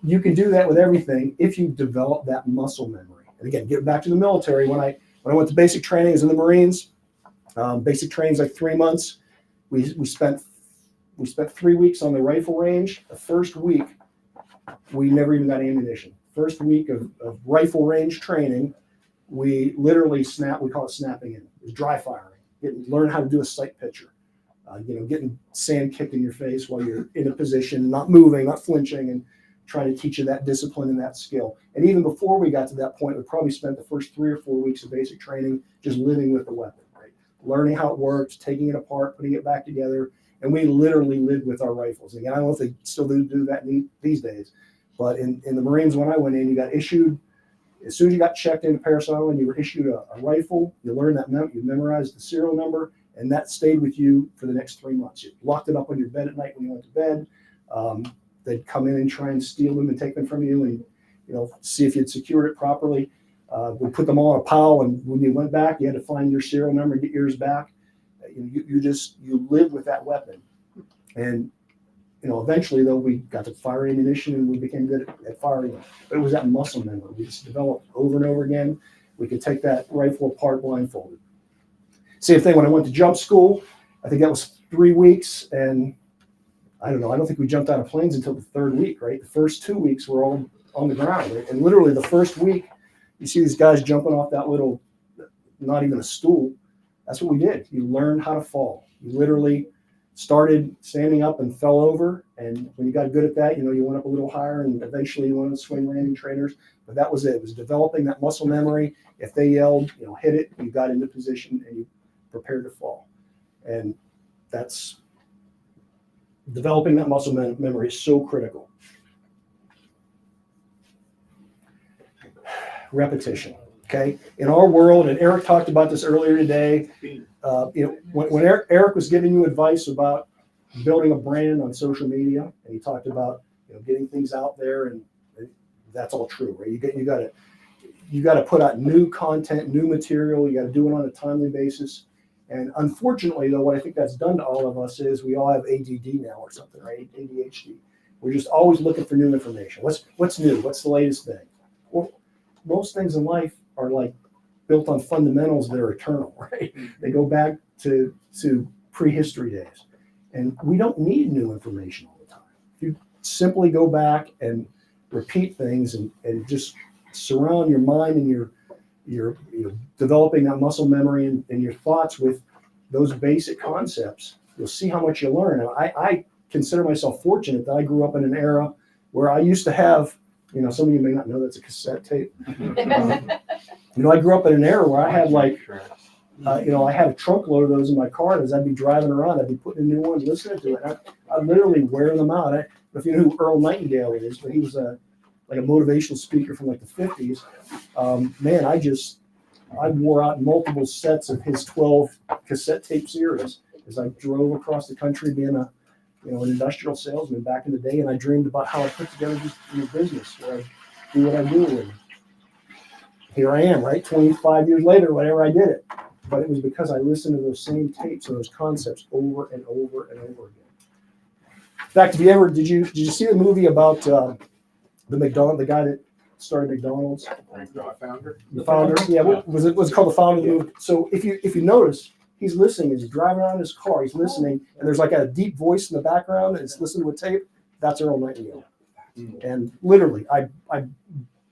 You can do that with everything if you develop that muscle memory. And again, get back to the military. When I went to basic training, I was in the Marines. Basic training is like 3 months. We spent 3 weeks on the rifle range. The first week, we never even got ammunition. First week of rifle range training, we literally we call it snapping in. It was dry firing. Learn how to do a sight picture. Getting sand kicked in your face while you're in a position, not moving, not flinching, and trying to teach you that discipline and that skill. And even before we got to that point, we probably spent the first 3 or 4 weeks of basic training just living with the weapon, right? Learning how it works, taking it apart, putting it back together. And we literally lived with our rifles. Again, I don't know if they still do that these days, but in the Marines, when I went in, you got issued, as soon as you got checked into Parris Island, you were issued a rifle. You learned that, you memorized the serial number, and that stayed with you for the next 3 months. You locked it up on your bed at night when you went to bed. They'd come in and try and steal them and take them from you and, see if you'd secured it properly. We put them all in a pile, and when you went back, you had to find your serial number and get yours back. You lived with that weapon. And, eventually, though, we got to fire ammunition and we became good at firing it. But it was that muscle memory. We just developed over and over again. We could take that rifle apart blindfolded. Same thing when I went to jump school. I think that was 3 weeks. And I don't think we jumped out of planes until the 3rd week, right? The first 2 weeks were all on the ground. Right? And literally the first week, You see these guys jumping off that little, not even a stool. That's what we did. You learned how to fall. You literally started standing up and fell over. And when you got good at that, you went up a little higher and eventually you went to swing landing trainers. But that was it. It was developing that muscle memory. If they yelled, hit it, you got into position and you prepared to fall. And that's developing that muscle memory is so critical. Repetition. Okay. In our world, and Eric talked about this earlier today, when Eric was giving you advice about building a brand on social media, and he talked about getting things out there, and that's all true, right? You got to put out new content, new material. You got to do it on a timely basis. And unfortunately, though, what I think that's done to all of us is we all have ADD now or something, right? ADHD. We're just always looking for new information. What's new? What's the latest thing? Well, most things in life are like built on fundamentals that are eternal, right? They go back to prehistory days. And we don't need new information all the time. If you simply go back and repeat things and just surround your mind and you're developing that muscle memory and your thoughts with those basic concepts, you'll see how much you learn. And I consider myself fortunate that I grew up in an era where I used to have, some of you may not know that's a cassette tape. I grew up in an era where I had I had a trunk load of those in my car. As I'd be driving around, I'd be putting in new ones, listening to it. I'd literally wear them out. I don't know if you know who Earl Nightingale is, but he was like a motivational speaker from like the 50s. Man, I wore out multiple sets of his 12 cassette tape series as I drove across the country being an industrial salesman back in the day. And I dreamed about how I put together this business where I do what I do. And here I am, right? 25 years later, whenever I did it. But it was because I listened to those same tapes and those concepts over and over and over again. In fact, did you see the movie about the guy that started McDonald's? The founder. Yeah, was it called The Founder of the movie? So if you notice, he's listening as he's driving around in his car, he's listening, and there's like a deep voice in the background, and it's listening to a tape. That's Earl Nightingale. And literally, I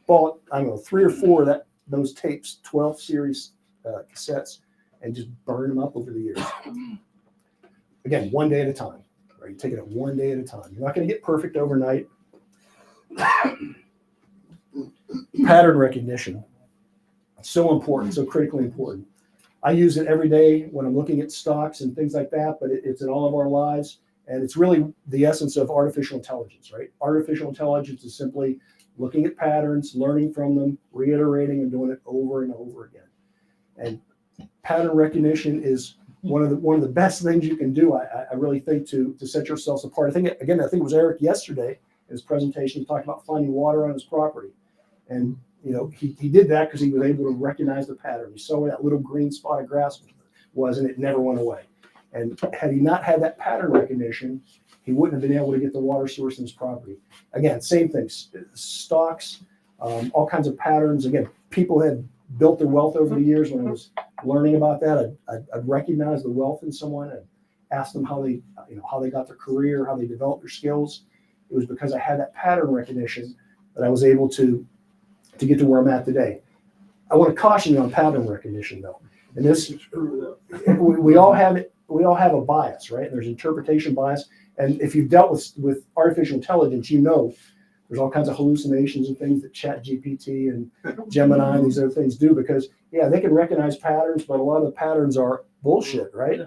bought, 3 or 4 of those tapes, 12 series cassettes, and just burn them up over the years. Again, one day at a time. Right? You're taking it one day at a time. You're not going to get perfect overnight. Pattern recognition. So important, so critically important. I use it every day when I'm looking at stocks and things like that, but it's in all of our lives. And it's really the essence of artificial intelligence, right? Artificial intelligence is simply looking at patterns, learning from them, reiterating and doing it over and over again. And pattern recognition is one of the best things you can do, I really think, to set yourselves apart. I think it was Eric yesterday in his presentation. He talked about finding water on his property. And he did that because he was able to recognize the pattern. He saw where that little green spot of grass was, and it never went away. And had he not had that pattern recognition, he wouldn't have been able to get the water source in his property. Again, same things, stocks, all kinds of patterns. Again, people had built their wealth over the years. When I was learning about that, I'd recognize the wealth in someone and ask them how they got their career, how they developed their skills. It was because I had that pattern recognition that I was able to get to where I'm at today. I want to caution you on pattern recognition, though. And this, we all have it. We all have a bias, right? And there's interpretation bias. And if you've dealt with artificial intelligence, there's all kinds of hallucinations and things that ChatGPT and Gemini and these other things do, because they can recognize patterns, but a lot of the patterns are bullshit, right?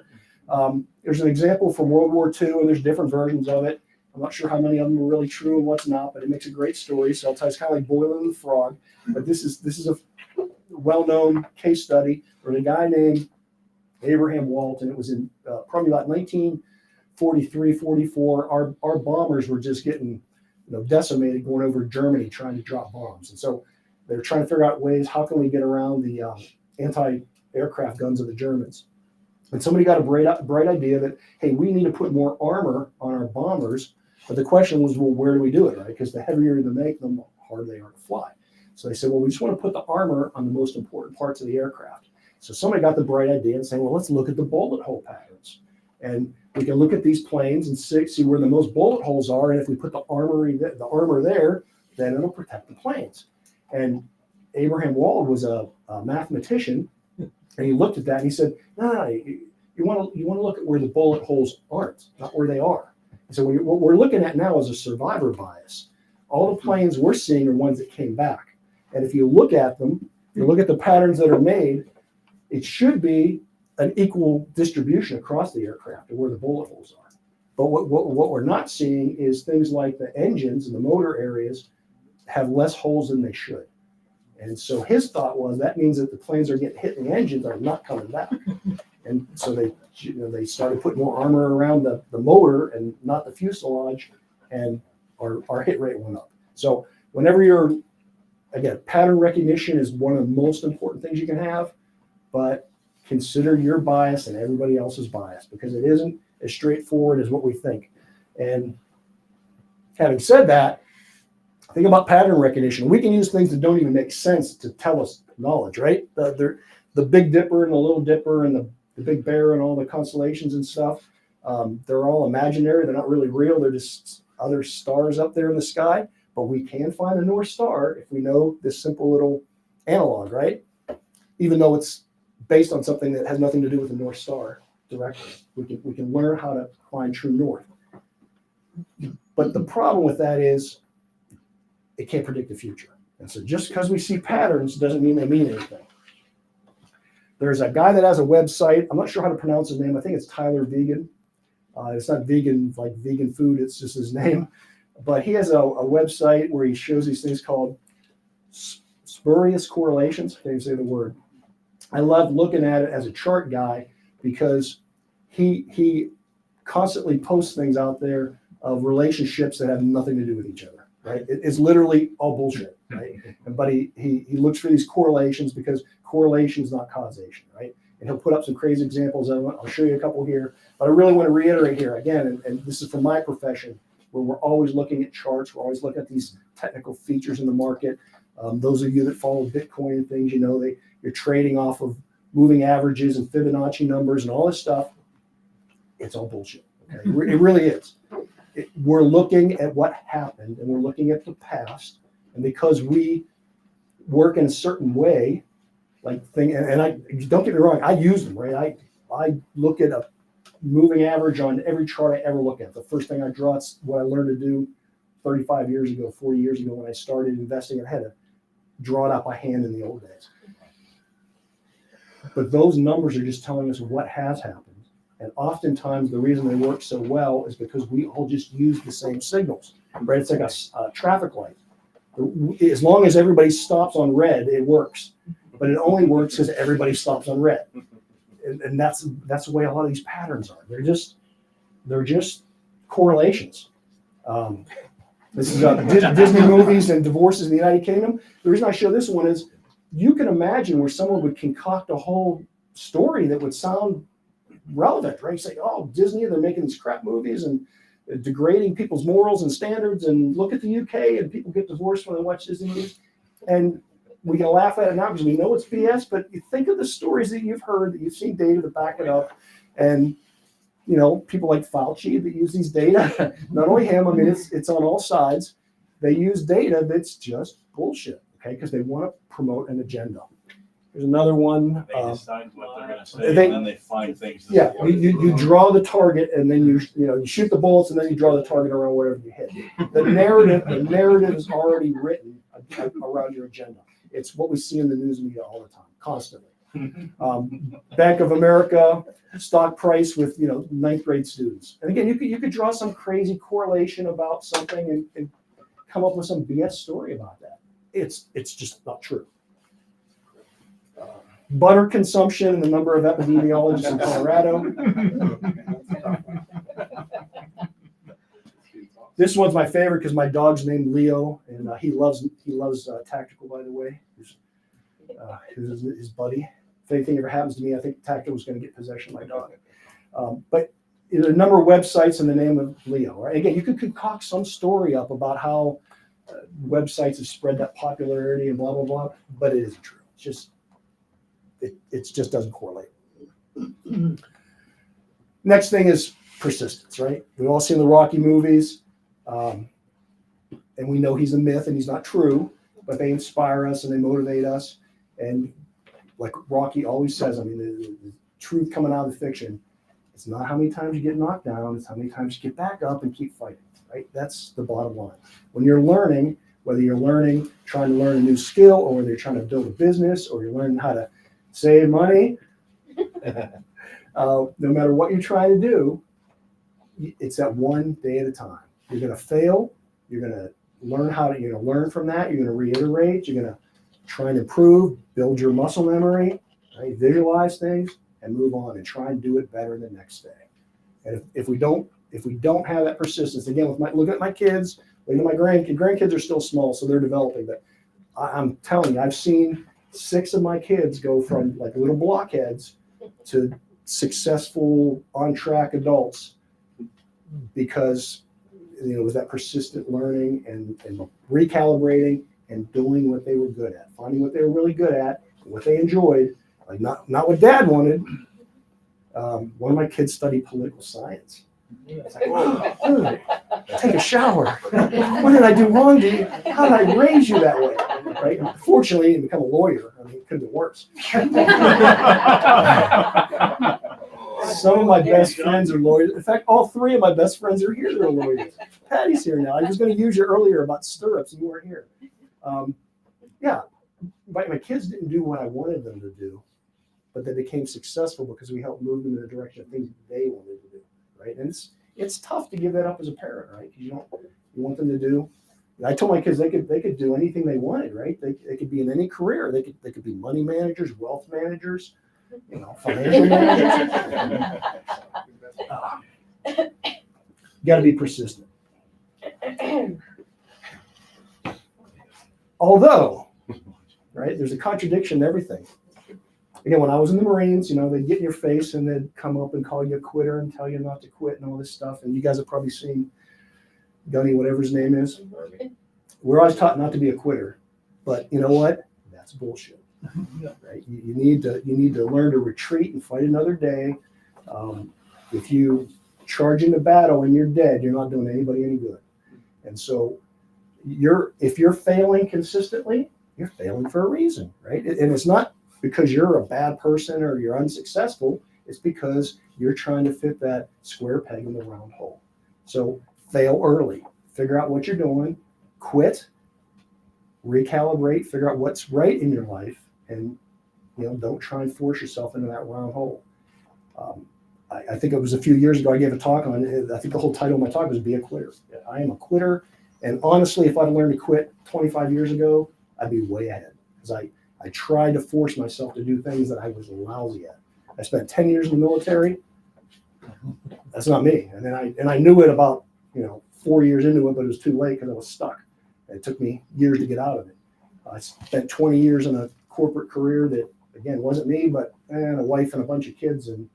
There's an example from World War II, and there's different versions of it. I'm not sure how many of them are really true and what's not, but it makes a great story. So I'll tell you, it's kind of like boiling the frog. But this is a well-known case study where a guy named Abraham Walt, and it was in probably about 1943, 44. Our bombers were just getting decimated going over Germany trying to drop bombs. And so they're trying to figure out ways, how can we get around the anti-aircraft guns of the Germans? And somebody got a bright idea that, hey, we need to put more armor on our bombers. But the question was, well, where do we do it, right? Because the heavier they make them, the harder they are to fly. So they said, well, we just want to put the armor on the most important parts of the aircraft. So somebody got the bright idea and saying, well, let's look at the bullet hole patterns. And we can look at these planes and see where the most bullet holes are. And if we put the armor there, then it'll protect the planes. And Abraham Wald was a mathematician, and he looked at that and he said, "No, you want to look at where the bullet holes aren't, not where they are." So what we're looking at now is a survivor bias. All the planes we're seeing are ones that came back, and if you look at them, you look at the patterns that are made, it should be an equal distribution across the aircraft of where the bullet holes are. But what we're not seeing is things like the engines and the motor areas have less holes than they should. And so his thought was that means that the planes are getting hit and the engines are not coming back. And so they started putting more armor around the motor and not the fuselage, and our hit rate went up. So whenever again, pattern recognition is one of the most important things you can have, but consider your bias and everybody else's bias, because it isn't as straightforward as what we think. And having said that, think about pattern recognition. We can use things that don't even make sense to tell us knowledge, right? The Big Dipper and the Little Dipper and the Big Bear and all the constellations and stuff, they're all imaginary. They're not really real. They're just other stars up there in the sky. But we can find a North Star if we know this simple little analog, right? Even though it's based on something that has nothing to do with the North Star directly. We can learn how to find true north. But the problem with that is it can't predict the future. And so just because we see patterns doesn't mean they mean anything. There's a guy that has a website. I'm not sure how to pronounce his name. I think it's Tyler Vegan. It's not vegan like vegan food. It's just his name. But he has a website where he shows these things called spurious correlations. I can't even say the word. I love looking at it as a chart guy because he constantly posts things out there of relationships that have nothing to do with each other, right? It's literally all bullshit, right? But he looks for these correlations because correlation is not causation, right? And he'll put up some crazy examples. I'll show you a couple here, but I really want to reiterate here again, and this is from my profession, where we're always looking at charts, we're always looking at these technical features in the market. Those of you that follow Bitcoin and things, you're trading off of moving averages and Fibonacci numbers and all this stuff. It's all bullshit. Okay? It really is. We're looking at what happened and we're looking at the past. And because we work in a certain way, like and I don't get me wrong, I use them, right? I look at a moving average on every chart I ever look at. The first thing I draw, it's what I learned to do 35 years ago, 40 years ago when I started investing. I had to draw it out by hand in the old days. But those numbers are just telling us what has happened. And oftentimes the reason they work so well is because we all just use the same signals, right? It's like a traffic light. As long as everybody stops on red, it works. But it only works because everybody stops on red. And that's the way a lot of these patterns are. They're just correlations. This is Disney movies and divorces in the United Kingdom. The reason I show this one is you can imagine where someone would concoct a whole story that would sound relevant, right? You say, oh, Disney, they're making these crap movies and degrading people's morals and standards, and look at the UK and people get divorced when they watch Disney movies. And we can laugh at it now because we know it's BS, but you think of the stories that you've heard, that you've seen data to back it up, and people like Fauci that use these data. Not only him, I mean, it's on all sides. They use data that's just bullshit, okay? Because they want to promote an agenda. There's another one. They decide what they're going to say, and then they find things. Yeah, you draw the target, and then you shoot the bullets, and then you draw the target around whatever you hit. The narrative is already written around your agenda. It's what we see in the news media all the time, constantly. Bank of America stock price with ninth grade students, and again, you could draw some crazy correlation about something and come up with some BS story about that. It's just not true. Butter consumption and the number of epidemiologists in Colorado. This one's my favorite because my dog's named Leo, and he loves Tactical, by the way. Who's his buddy. If anything ever happens to me, I think Tactical was going to get possession of my dog. But there's a number of websites in the name of Leo. Right? Again, you could concoct some story up about how websites have spread that popularity and blah blah blah, but it isn't true. It just doesn't correlate. Next thing is persistence, right? We've all seen the Rocky movies, and we know he's a myth and he's not true. but they inspire us and they motivate us. And like Rocky always says, I mean, the truth coming out of the fiction, it's not how many times you get knocked down, it's how many times you get back up and keep fighting, right? That's the bottom line. When you're learning, whether you're trying to learn a new skill, or whether you're trying to build a business, or you're learning how to save money, no matter what you're trying to do, it's that one day at a time. You're going to fail. You're going to learn from that. You're going to reiterate. You're going to try and improve, build your muscle memory, right? Visualize things, and move on and try and do it better the next day. And if we don't have that persistence, again, looking at my kids, looking at my grandkids are still small, so they're developing. But I'm telling you, I've seen 6 of my kids go from like little blockheads to successful on-track adults because with that persistent learning and recalibrating and doing what they were good at, finding what they were really good at, what they enjoyed, like not what Dad wanted. One of my kids studied political science. It's like, oh, take a shower. What did I do wrong to you? How did I raise you that way? Right? And fortunately, he become a lawyer. I mean, it could have been worse. Some of my best friends are lawyers. In fact, all 3 of my best friends are here. They're lawyers. Patty's here now. I was going to use you earlier about stirrups, and you weren't here. Yeah, my kids didn't do what I wanted them to do, but they became successful because we helped move them in the direction of things they wanted to do. Right, and it's tough to give that up as a parent, right? Because you want them to do. I told my kids they could do anything they wanted, right? They could be in any career. They could be money managers, wealth managers, financial managers. You got to be persistent. Although, right, there's a contradiction in everything. Again, when I was in the Marines, they'd get in your face and they'd come up and call you a quitter and tell you not to quit and all this stuff. And you guys have probably seen Gunny, whatever his name is. We're always taught not to be a quitter, but you know what? That's bullshit. Right? You need to learn to retreat and fight another day. If you charge into battle and you're dead, you're not doing anybody any good. And so if you're failing consistently, you're failing for a reason, right? And it's not because you're a bad person or you're unsuccessful. It's because you're trying to fit that square peg in the round hole. So fail early, figure out what you're doing, quit, recalibrate, figure out what's right in your life, and don't try and force yourself into that round hole. I think it was a few years ago I gave a talk on it. I think the whole title of my talk was Be a Quitter. I am a quitter. And honestly, if I'd learned to quit 25 years ago, I'd be way ahead. Because I tried to force myself to do things that I was lousy at. I spent 10 years in the military. That's not me. And I knew it about 4 years into it, but it was too late because I was stuck. It took me years to get out of it. I spent 20 years in a corporate career that, again, wasn't me, but a wife and a bunch of kids and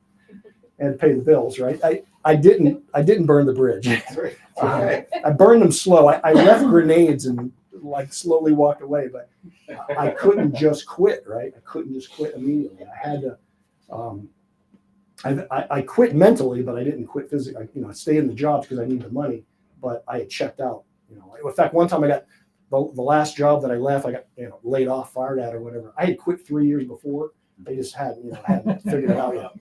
had to pay the bills, right? I didn't burn the bridge. I burned them slow. I left grenades and slowly walked away, but I couldn't just quit, right? I couldn't just quit immediately. I had to, I quit mentally, but I didn't quit physically. I stayed in the jobs because I needed the money, but I had checked out. In fact, one time I got the last job that I left, I got laid off, fired at, or whatever. I had quit 3 years before. They just hadn't figured it out yet.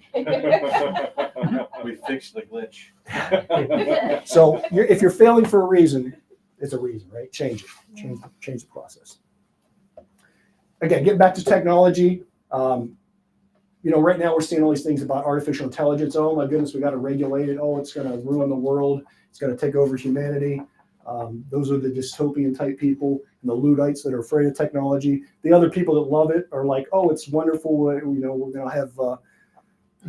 We fixed the glitch. So if you're failing for a reason, it's a reason, right? Change it. Change the process. Again, getting back to technology. Right now we're seeing all these things about artificial intelligence. Oh my goodness, we got to regulate it. Oh, it's going to ruin the world. It's going to take over humanity. Those are the dystopian type people and the Luddites that are afraid of technology. The other people that love it are like, oh, it's wonderful. We're going to have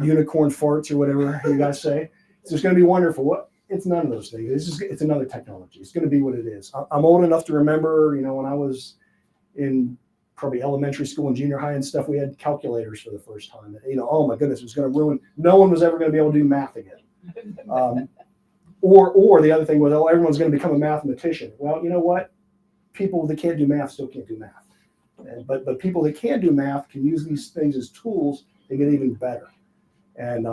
unicorn farts or whatever you guys say. It's just going to be wonderful. What? It's none of those things. It's another technology. It's going to be what it is. I'm old enough to remember, when I was in probably elementary school and junior high and stuff, we had calculators for the first time. Oh my goodness, it was going to ruin. No one was ever going to be able to do math again. Or the other thing was, oh, everyone's going to become a mathematician. Well, you know what? People that can't do math still can't do math. But people that can do math can use these things as tools to get even better. And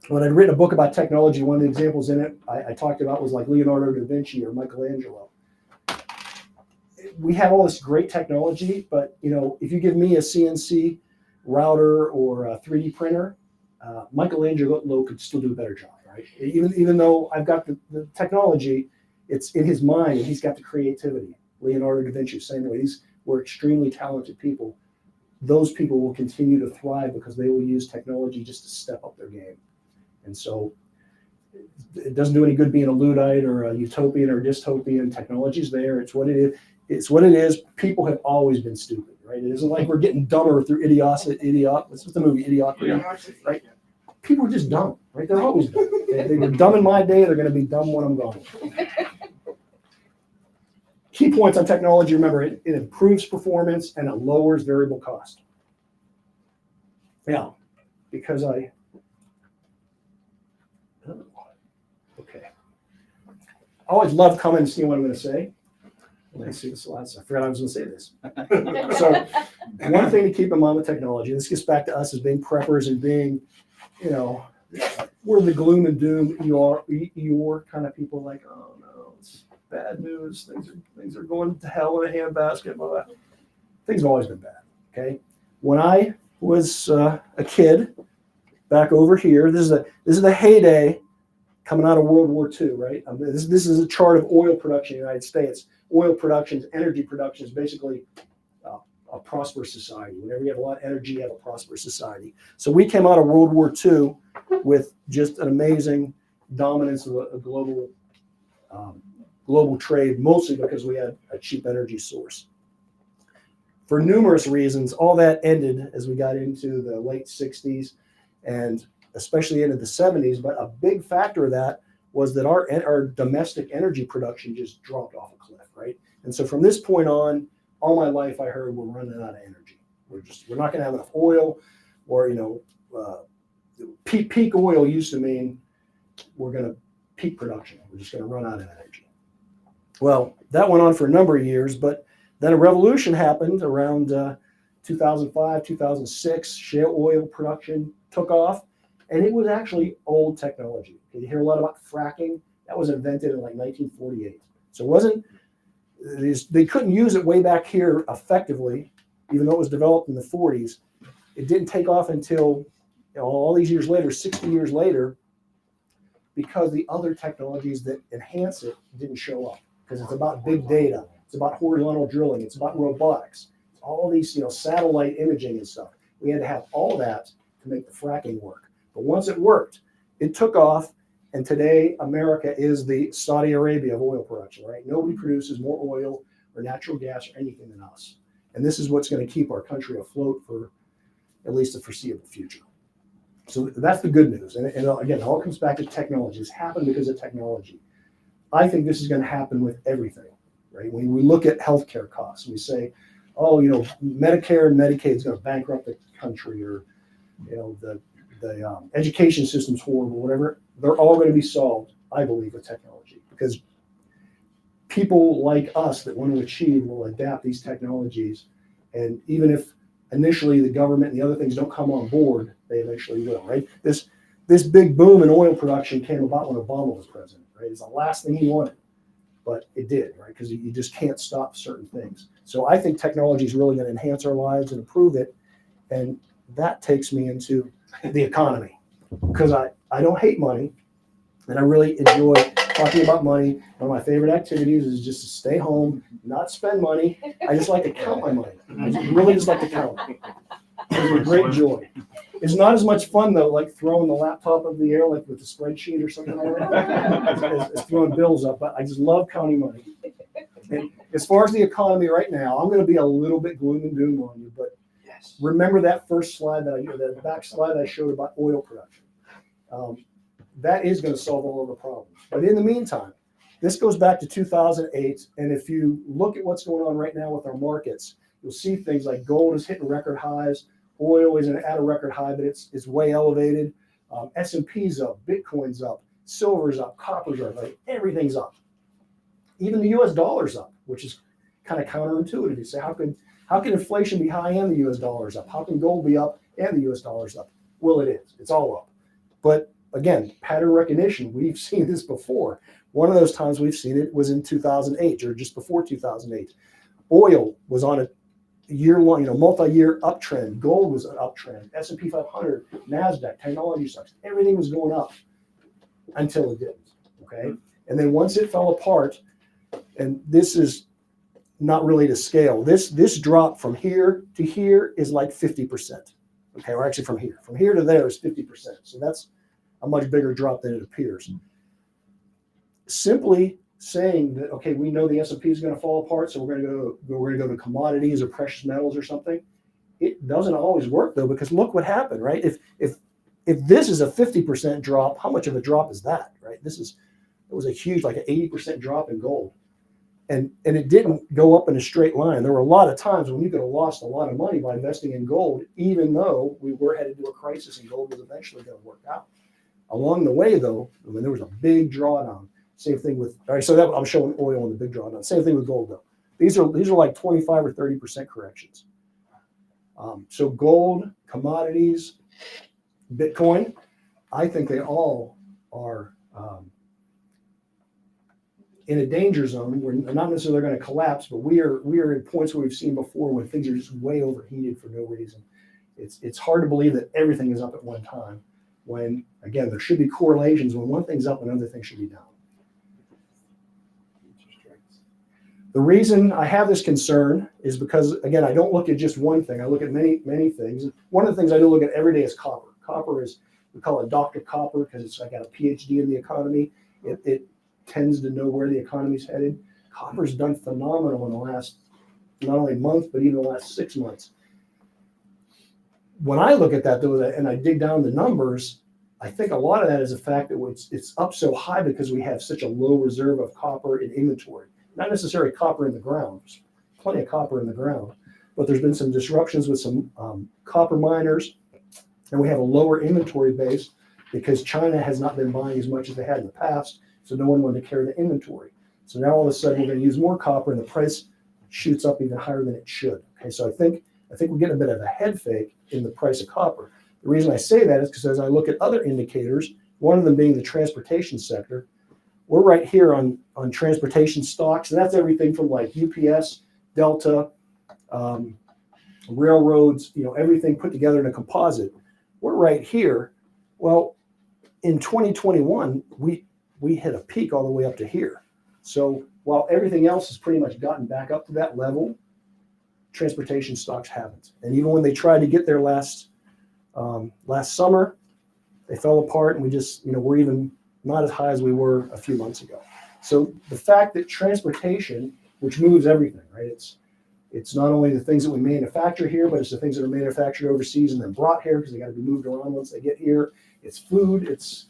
when I'd written a book about technology, one of the examples in it I talked about was like Leonardo da Vinci or Michelangelo. we have all this great technology, but if you give me a CNC router or a 3D printer, Michelangelo could still do a better job, right? Even though I've got the technology, it's in his mind and he's got the creativity. Leonardo da Vinci, same way. We're extremely talented people. Those people will continue to thrive because they will use technology just to step up their game. And so it doesn't do any good being a Luddite or a utopian or dystopian. Technology's there. It's what it is. It's what it is. People have always been stupid, right? It isn't like we're getting dumber through idiot. This is the movie Idiocracy, right? People are just dumb, right? They're always dumb. They were dumb in my day. They're going to be dumb when I'm gone. Key points on technology. Remember, it improves performance and it lowers variable cost. Yeah, because okay. I always love coming and seeing what I'm going to say. Let me see the slides. I forgot I was going to say this. So, one thing to keep in mind with technology, this gets back to us as being preppers and being, we're the gloom and doom Eeyore kind of people, like, oh no, it's bad news. Things are going to hell in a handbasket. Blah, blah. Things have always been bad. Okay, when I was a kid back over here, this is the heyday coming out of World War II, right? This is a chart of oil production in the United States. Oil production, energy production is basically a prosperous society. Whenever you have a lot of energy, you have a prosperous society. So we came out of World War II with just an amazing dominance of a global trade, mostly because we had a cheap energy source. For numerous reasons, all that ended as we got into the late 60s and especially into the 70s. But a big factor of that was that our domestic energy production just dropped off a cliff, right? And so from this point on, all my life I heard we're running out of energy. We're not going to have enough oil, or peak oil used to mean we're going to peak production. We're just going to run out of energy. Well, that went on for a number of years, but then a revolution happened around 2005, 2006. Shale oil production took off, and it was actually old technology. You hear a lot about fracking. That was invented in like 1948. So it wasn't, they couldn't use it way back here effectively, even though it was developed in the 40s. It didn't take off until all these years later, 60 years later, because the other technologies that enhance it didn't show up. Because it's about big data, it's about horizontal drilling, it's about robotics, it's all these satellite imaging and stuff. We had to have all that to make the fracking work. But once it worked, it took off, and today America is the Saudi Arabia of oil production, right? Nobody produces more oil or natural gas or anything than us. And this is what's going to keep our country afloat for at least the foreseeable future. So that's the good news. And again, it all comes back to technology. This happened because of technology. I think this is going to happen with everything, right? When we look at healthcare costs, we say, oh, Medicare and Medicaid is going to bankrupt the country, or, the education system's horrible, whatever. They're all going to be solved, I believe, with technology, because people like us that want to achieve will adapt these technologies. And even if initially the government and the other things don't come on board, they eventually will, right? This big boom in oil production came about when Obama was president, right? It's the last thing he wanted, but it did, right? Because you just can't stop certain things. So I think technology is really going to enhance our lives and improve it. And that takes me into the economy, because I don't hate money, and I really enjoy talking about money. One of my favorite activities is just to stay home, not spend money. I just like to count my money. I really just like to count. It's a great joy. It's not as much fun though, like throwing the laptop up in the air, like with a spreadsheet or something like that, as throwing bills up. But I just love counting money. And as far as the economy right now, I'm going to be a little bit gloom and doom on you, but remember that first slide that back slide I showed about oil production. That is going to solve all of the problems. But in the meantime, this goes back to 2008. And if you look at what's going on right now with our markets, you'll see things like gold is hitting record highs. Oil isn't at a record high, but it's way elevated. S&P's up, Bitcoin's up, silver's up, copper's up, right? Everything's up. Even the US dollar's up, which is kind of counterintuitive. You say, how can inflation be high and the US dollar's up? How can gold be up and the US dollar's up? Well, it is. It's all up. But again, pattern recognition, we've seen this before. One of those times we've seen it was in 2008, or just before 2008. Oil was on a year-long, multi-year uptrend. Gold was an uptrend. S&P 500, NASDAQ, technology stocks, everything was going up until it didn't. Okay, and then once it fell apart, and this is not really to scale. This drop from here to here is like 50%. Okay, or actually from here to there is 50%. So that's a much bigger drop than it appears. Simply saying that, okay, we know the S&P is going to fall apart, so we're going to go to commodities or precious metals or something. It doesn't always work though, because look what happened, right? If this is a 50% drop, how much of a drop is that, right? It was a huge, like an 80% drop in gold. And it didn't go up in a straight line. There were a lot of times when you could have lost a lot of money by investing in gold, even though we were headed to a crisis and gold was eventually going to work out. Along the way, though, when there was a big drawdown, same thing with, all right, so that I'm showing oil in the big drawdown. Same thing with gold, though. These are like 25 or 30% corrections. So gold, commodities, Bitcoin, I think they all are in a danger zone. We're not necessarily going to collapse, but we are in points where we've seen before when things are just way overheated for no reason. It's hard to believe that everything is up at one time, when again there should be correlations. When one thing's up, another thing should be down. The reason I have this concern is because, again, I don't look at just one thing. I look at many things. One of the things I do look at every day is copper. Copper is, we call it Dr. Copper because I got a PhD in the economy. It tends to know where the economy's headed. Copper's done phenomenal in the last, not only month, but even the last 6 months. When I look at that, though, and I dig down the numbers, I think a lot of that is the fact that it's up so high because we have such a low reserve of copper in inventory. Not necessarily copper in the ground. There's plenty of copper in the ground, but there's been some disruptions with some copper miners, and we have a lower inventory base because China has not been buying as much as they had in the past, so no one wanted to carry the inventory. So now all of a sudden we're going to use more copper, and the price shoots up even higher than it should. Okay, so I think we're getting a bit of a head fake in the price of copper. The reason I say that is because as I look at other indicators, one of them being the transportation sector, we're right here on transportation stocks, and that's everything from like UPS, Delta, railroads, everything put together in a composite. We're right here. Well, in 2021, we hit a peak all the way up to here. So while everything else has pretty much gotten back up to that level, transportation stocks haven't. And even when they tried to get there last summer, they fell apart, and we just, we're even not as high as we were a few months ago. So the fact that transportation, which moves everything, right? It's not only the things that we manufacture here, but it's the things that are manufactured overseas and then brought here because they got to be moved around once they get here. It's food. It's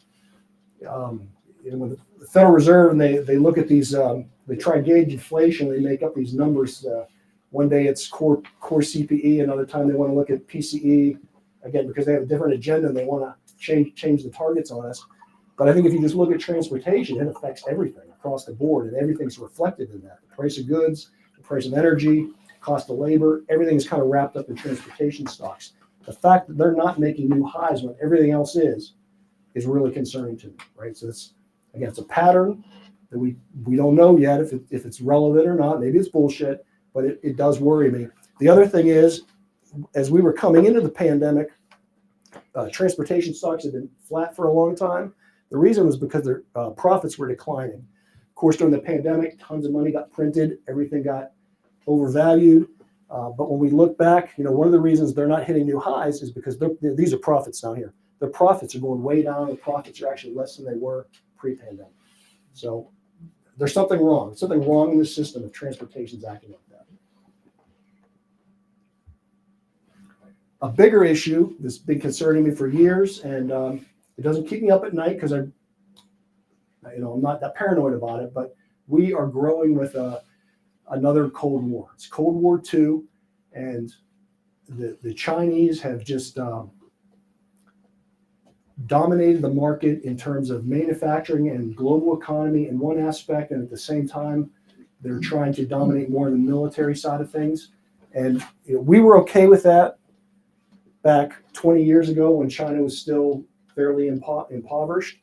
when the Federal Reserve, and they look at these, they try to gauge inflation. They make up these numbers. One day it's core CPE, another time they want to look at PCE, again because they have a different agenda and they want to change the targets on us. But I think if you just look at transportation, it affects everything across the board, and everything's reflected in that. The price of goods, the price of energy, cost of labor, everything is kind of wrapped up in transportation stocks. The fact that they're not making new highs when everything else is really concerning to me, right? So it's a pattern that we don't know yet if it's relevant or not. Maybe it's bullshit, but it does worry me. The other thing is, as we were coming into the pandemic, transportation stocks have been flat for a long time. The reason was because their profits were declining. Of course, during the pandemic, tons of money got printed, everything got overvalued. But when we look back, one of the reasons they're not hitting new highs is because these are profits down here. Their profits are going way down. The profits are actually less than they were pre-pandemic. So there's something wrong. There's something wrong in the system if transportation's acting like that. A bigger issue that's been concerning me for years, and it doesn't keep me up at night because I'm not that paranoid about it, but we are growing with another Cold War. It's Cold War II, and the Chinese have just dominated the market in terms of manufacturing and global economy in one aspect, and at the same time, they're trying to dominate more in the military side of things. And we were okay with that back 20 years ago when China was still fairly impoverished.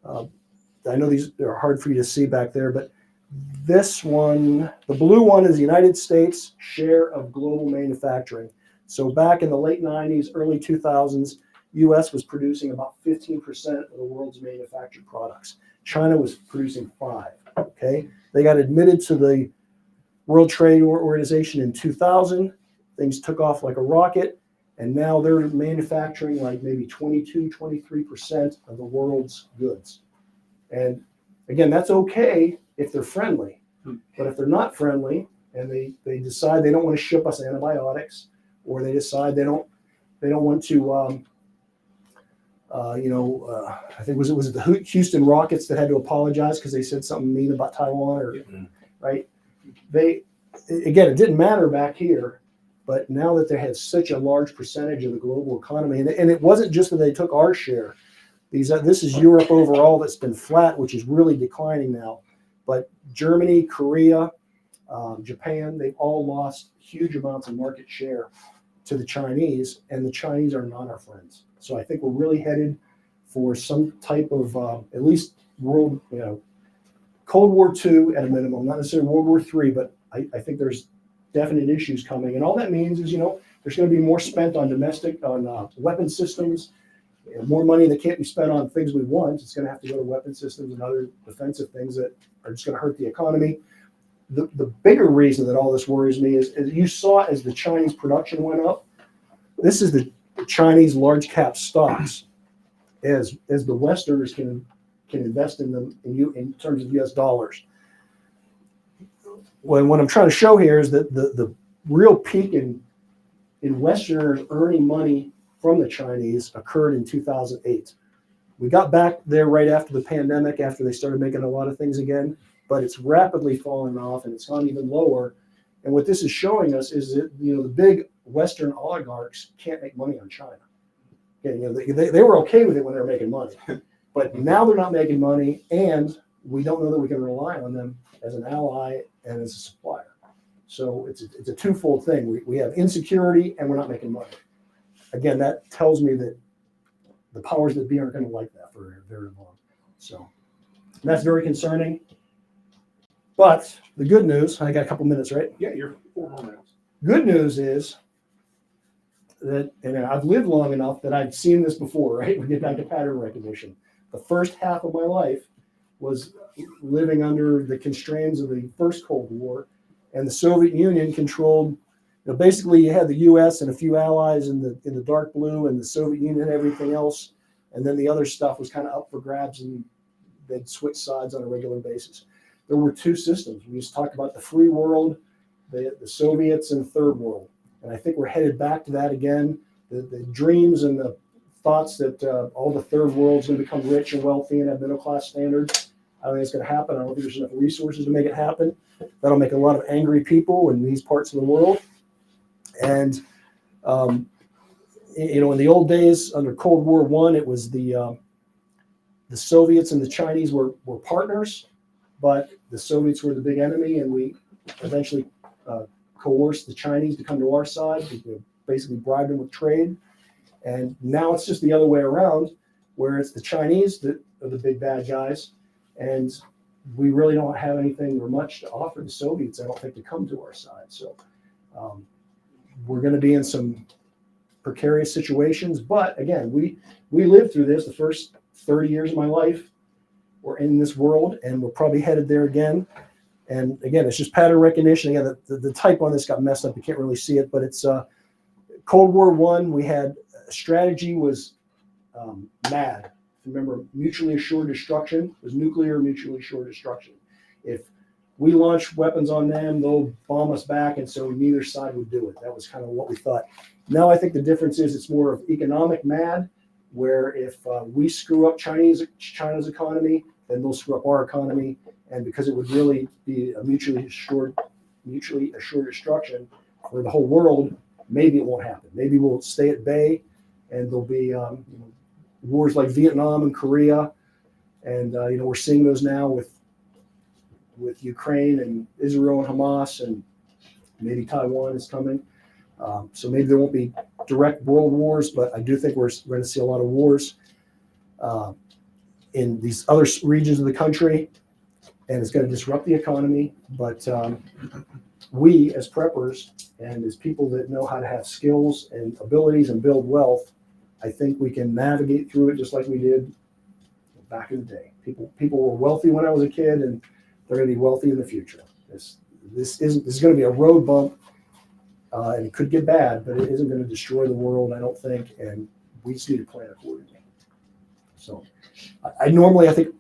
I know these are hard for you to see back there, but This one, the blue one, is the United States share of global manufacturing. So back in the late 90s, early 2000s, US was producing about 15% of the world's manufactured products. China was producing 5%. Okay, they got admitted to the World Trade Organization in 2000. Things took off like a rocket, and now they're manufacturing like maybe 22, 23% of the world's goods. And again, that's okay if they're friendly, but if they're not friendly and they decide they don't want to ship us antibiotics, or they decide they don't want to, I think was it the Houston Rockets that had to apologize because they said something mean about Taiwan, or right? Again, it didn't matter back here, but now that they had such a large percentage of the global economy, and it wasn't just that they took our share. This is Europe overall that's been flat, which is really declining now. But Germany, Korea, Japan, they've all lost huge amounts of market share to the Chinese, and the Chinese are not our friends. So I think we're really headed for some type of at least Cold War II at a minimum, not necessarily World War III, but I think there's definite issues coming. And all that means is, there's going to be more spent on weapon systems, more money that can't be spent on things we want. It's going to have to go to weapon systems and other defensive things that are just going to hurt the economy. The bigger reason that all this worries me is, as you saw, as the Chinese production went up, this is the Chinese large cap stocks, as the Westerners can invest in them in terms of US dollars. What I'm trying to show here is that the real peak in Westerners earning money from the Chinese occurred in 2008. We got back there right after the pandemic, after they started making a lot of things again, but it's rapidly fallen off, and it's gone even lower. And what this is showing us is that the big Western oligarchs can't make money on China. Okay, they were okay with it when they were making money, but now they're not making money, and we don't know that we can rely on them as an ally and as a supplier. So it's a twofold thing. We have insecurity, and we're not making money. Again, that tells me that the powers that be aren't going to like that for very long. So that's very concerning. But the good news, I got a couple minutes, right? Yeah, you're 4 more minutes. Good news is that, and I've lived long enough that I've seen this before, right? We get back to pattern recognition. The first half of my life was living under the constraints of the first Cold War, and the Soviet Union controlled. Basically, you had the U.S. and a few allies in the dark blue, and the Soviet Union and everything else, and then the other stuff was kind of up for grabs, and they'd switch sides on a regular basis. There were two systems. We used to talk about the free world, the Soviets, and the third world, and I think we're headed back to that again. The dreams and the thoughts that all the third world's going to become rich and wealthy and have middle class standards. I don't think it's going to happen. I don't think there's enough resources to make it happen. That'll make a lot of angry people in these parts of the world. And, in the old days under Cold War I, it was the Soviets and the Chinese were partners, but the Soviets were the big enemy, and we eventually coerced the Chinese to come to our side. We basically bribed them with trade. And now it's just the other way around, where it's the Chinese that are the big bad guys, and we really don't have anything or much to offer the Soviets, I don't think, to come to our side. So we're going to be in some precarious situations. But again, we lived through this the first 30 years of my life. We're in this world, and we're probably headed there again. And again, it's just pattern recognition. Again, the type on this got messed up. You can't really see it, but it's Cold War I. We had strategy was MAD. Remember, mutually assured destruction. It was nuclear mutually assured destruction. If we launch weapons on them, they'll bomb us back, and so neither side would do it. That was kind of what we thought. Now I think the difference is it's more of economic MAD, where if we screw up China's economy, then they'll screw up our economy, and because it would really be a mutually assured destruction for the whole world, maybe it won't happen. Maybe we'll stay at bay, and there'll be wars like Vietnam and Korea, and we're seeing those now with Ukraine and Israel and Hamas, and maybe Taiwan is coming. So maybe there won't be direct world wars, but I do think we're going to see a lot of wars in these other regions of the country. and it's going to disrupt the economy. But we, as preppers and as people that know how to have skills and abilities and build wealth, I think we can navigate through it just like we did back in the day. People were wealthy when I was a kid, and they're going to be wealthy in the future. This is going to be a road bump, and it could get bad, but it isn't going to destroy the world, I don't think. And we just need to plan accordingly. So, I normally, I think,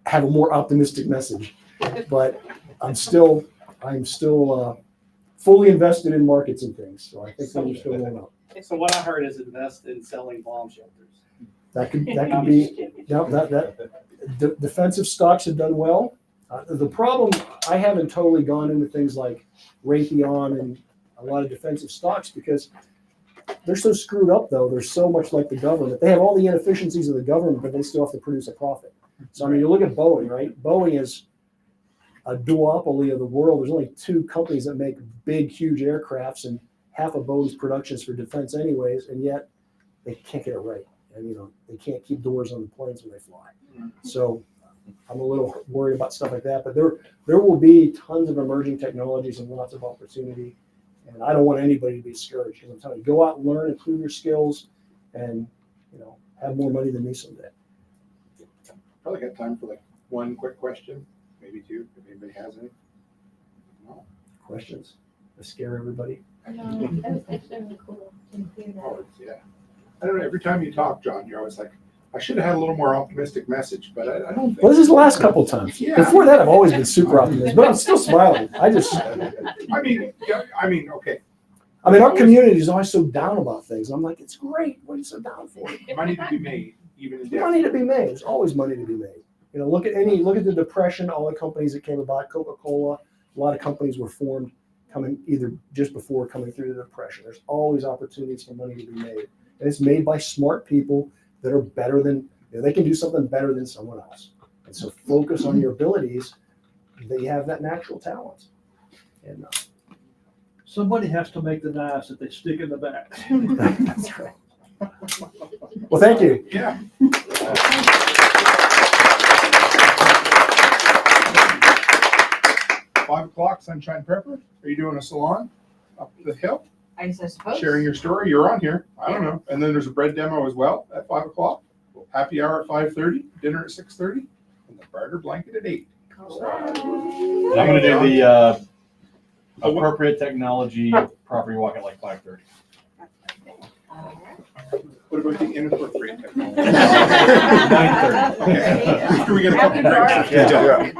have a more optimistic message, but I'm still fully invested in markets and things. So I think things are still going up. So what I heard is invest in selling bomb shelters. That could be, defensive stocks have done well. The problem, I haven't totally gone into things like Raytheon and a lot of defensive stocks because they're so screwed up though. They're so much like the government. They have all the inefficiencies of the government, but they still have to produce a profit. So I mean, you look at Boeing, right? Boeing is a duopoly of the world. There's only 2 companies that make big, huge aircrafts, and half of Boeing's production is for defense anyways, and yet they can't get it right. And they can't keep doors on the planes when they fly. So I'm a little worried about stuff like that, but there will be tons of emerging technologies and lots of opportunity. And I don't want anybody to be discouraged, because I'm telling you, go out and learn, improve your skills, and have more money than me someday. Probably got time for like one quick question, maybe 2, if anybody has any. No. Questions? To scare everybody? No, it's really cool to hear that. Oh, yeah. I don't know. Every time you talk, John, you're always like, I should have had a little more optimistic message, but I don't think. Well, this is the last couple of times. Yeah. Before that, I've always been super optimistic, but I'm still smiling. I mean, okay. our community is always so down about things. I'm like, it's great. What are you so down for? Money to be made, even in debt. Money to be made. There's always money to be made. Look at the Depression, all the companies that came about, Coca-Cola, a lot of companies were formed coming either just before coming through the Depression. There's always opportunities for money to be made. And it's made by smart people that are better than, they can do something better than someone else. And so focus on your abilities. They have that natural talent. And Somebody has to make the knives that they stick in the back. that's right. Well, thank you. Yeah. 5 o'clock, Sunshine Prepper. Are you doing a salon up the hill? I suppose. Sharing your story. You're on here. I don't know. And then there's a bread demo as well at 5 o'clock. Happy hour at 5:30. Dinner at 6:30. And the barter blanket at 8. I'm gonna do the appropriate technology property walk at like 5:30. What about the inappropriate technology? 9:30. Okay. After we get a couple After dark. drinks. Yeah.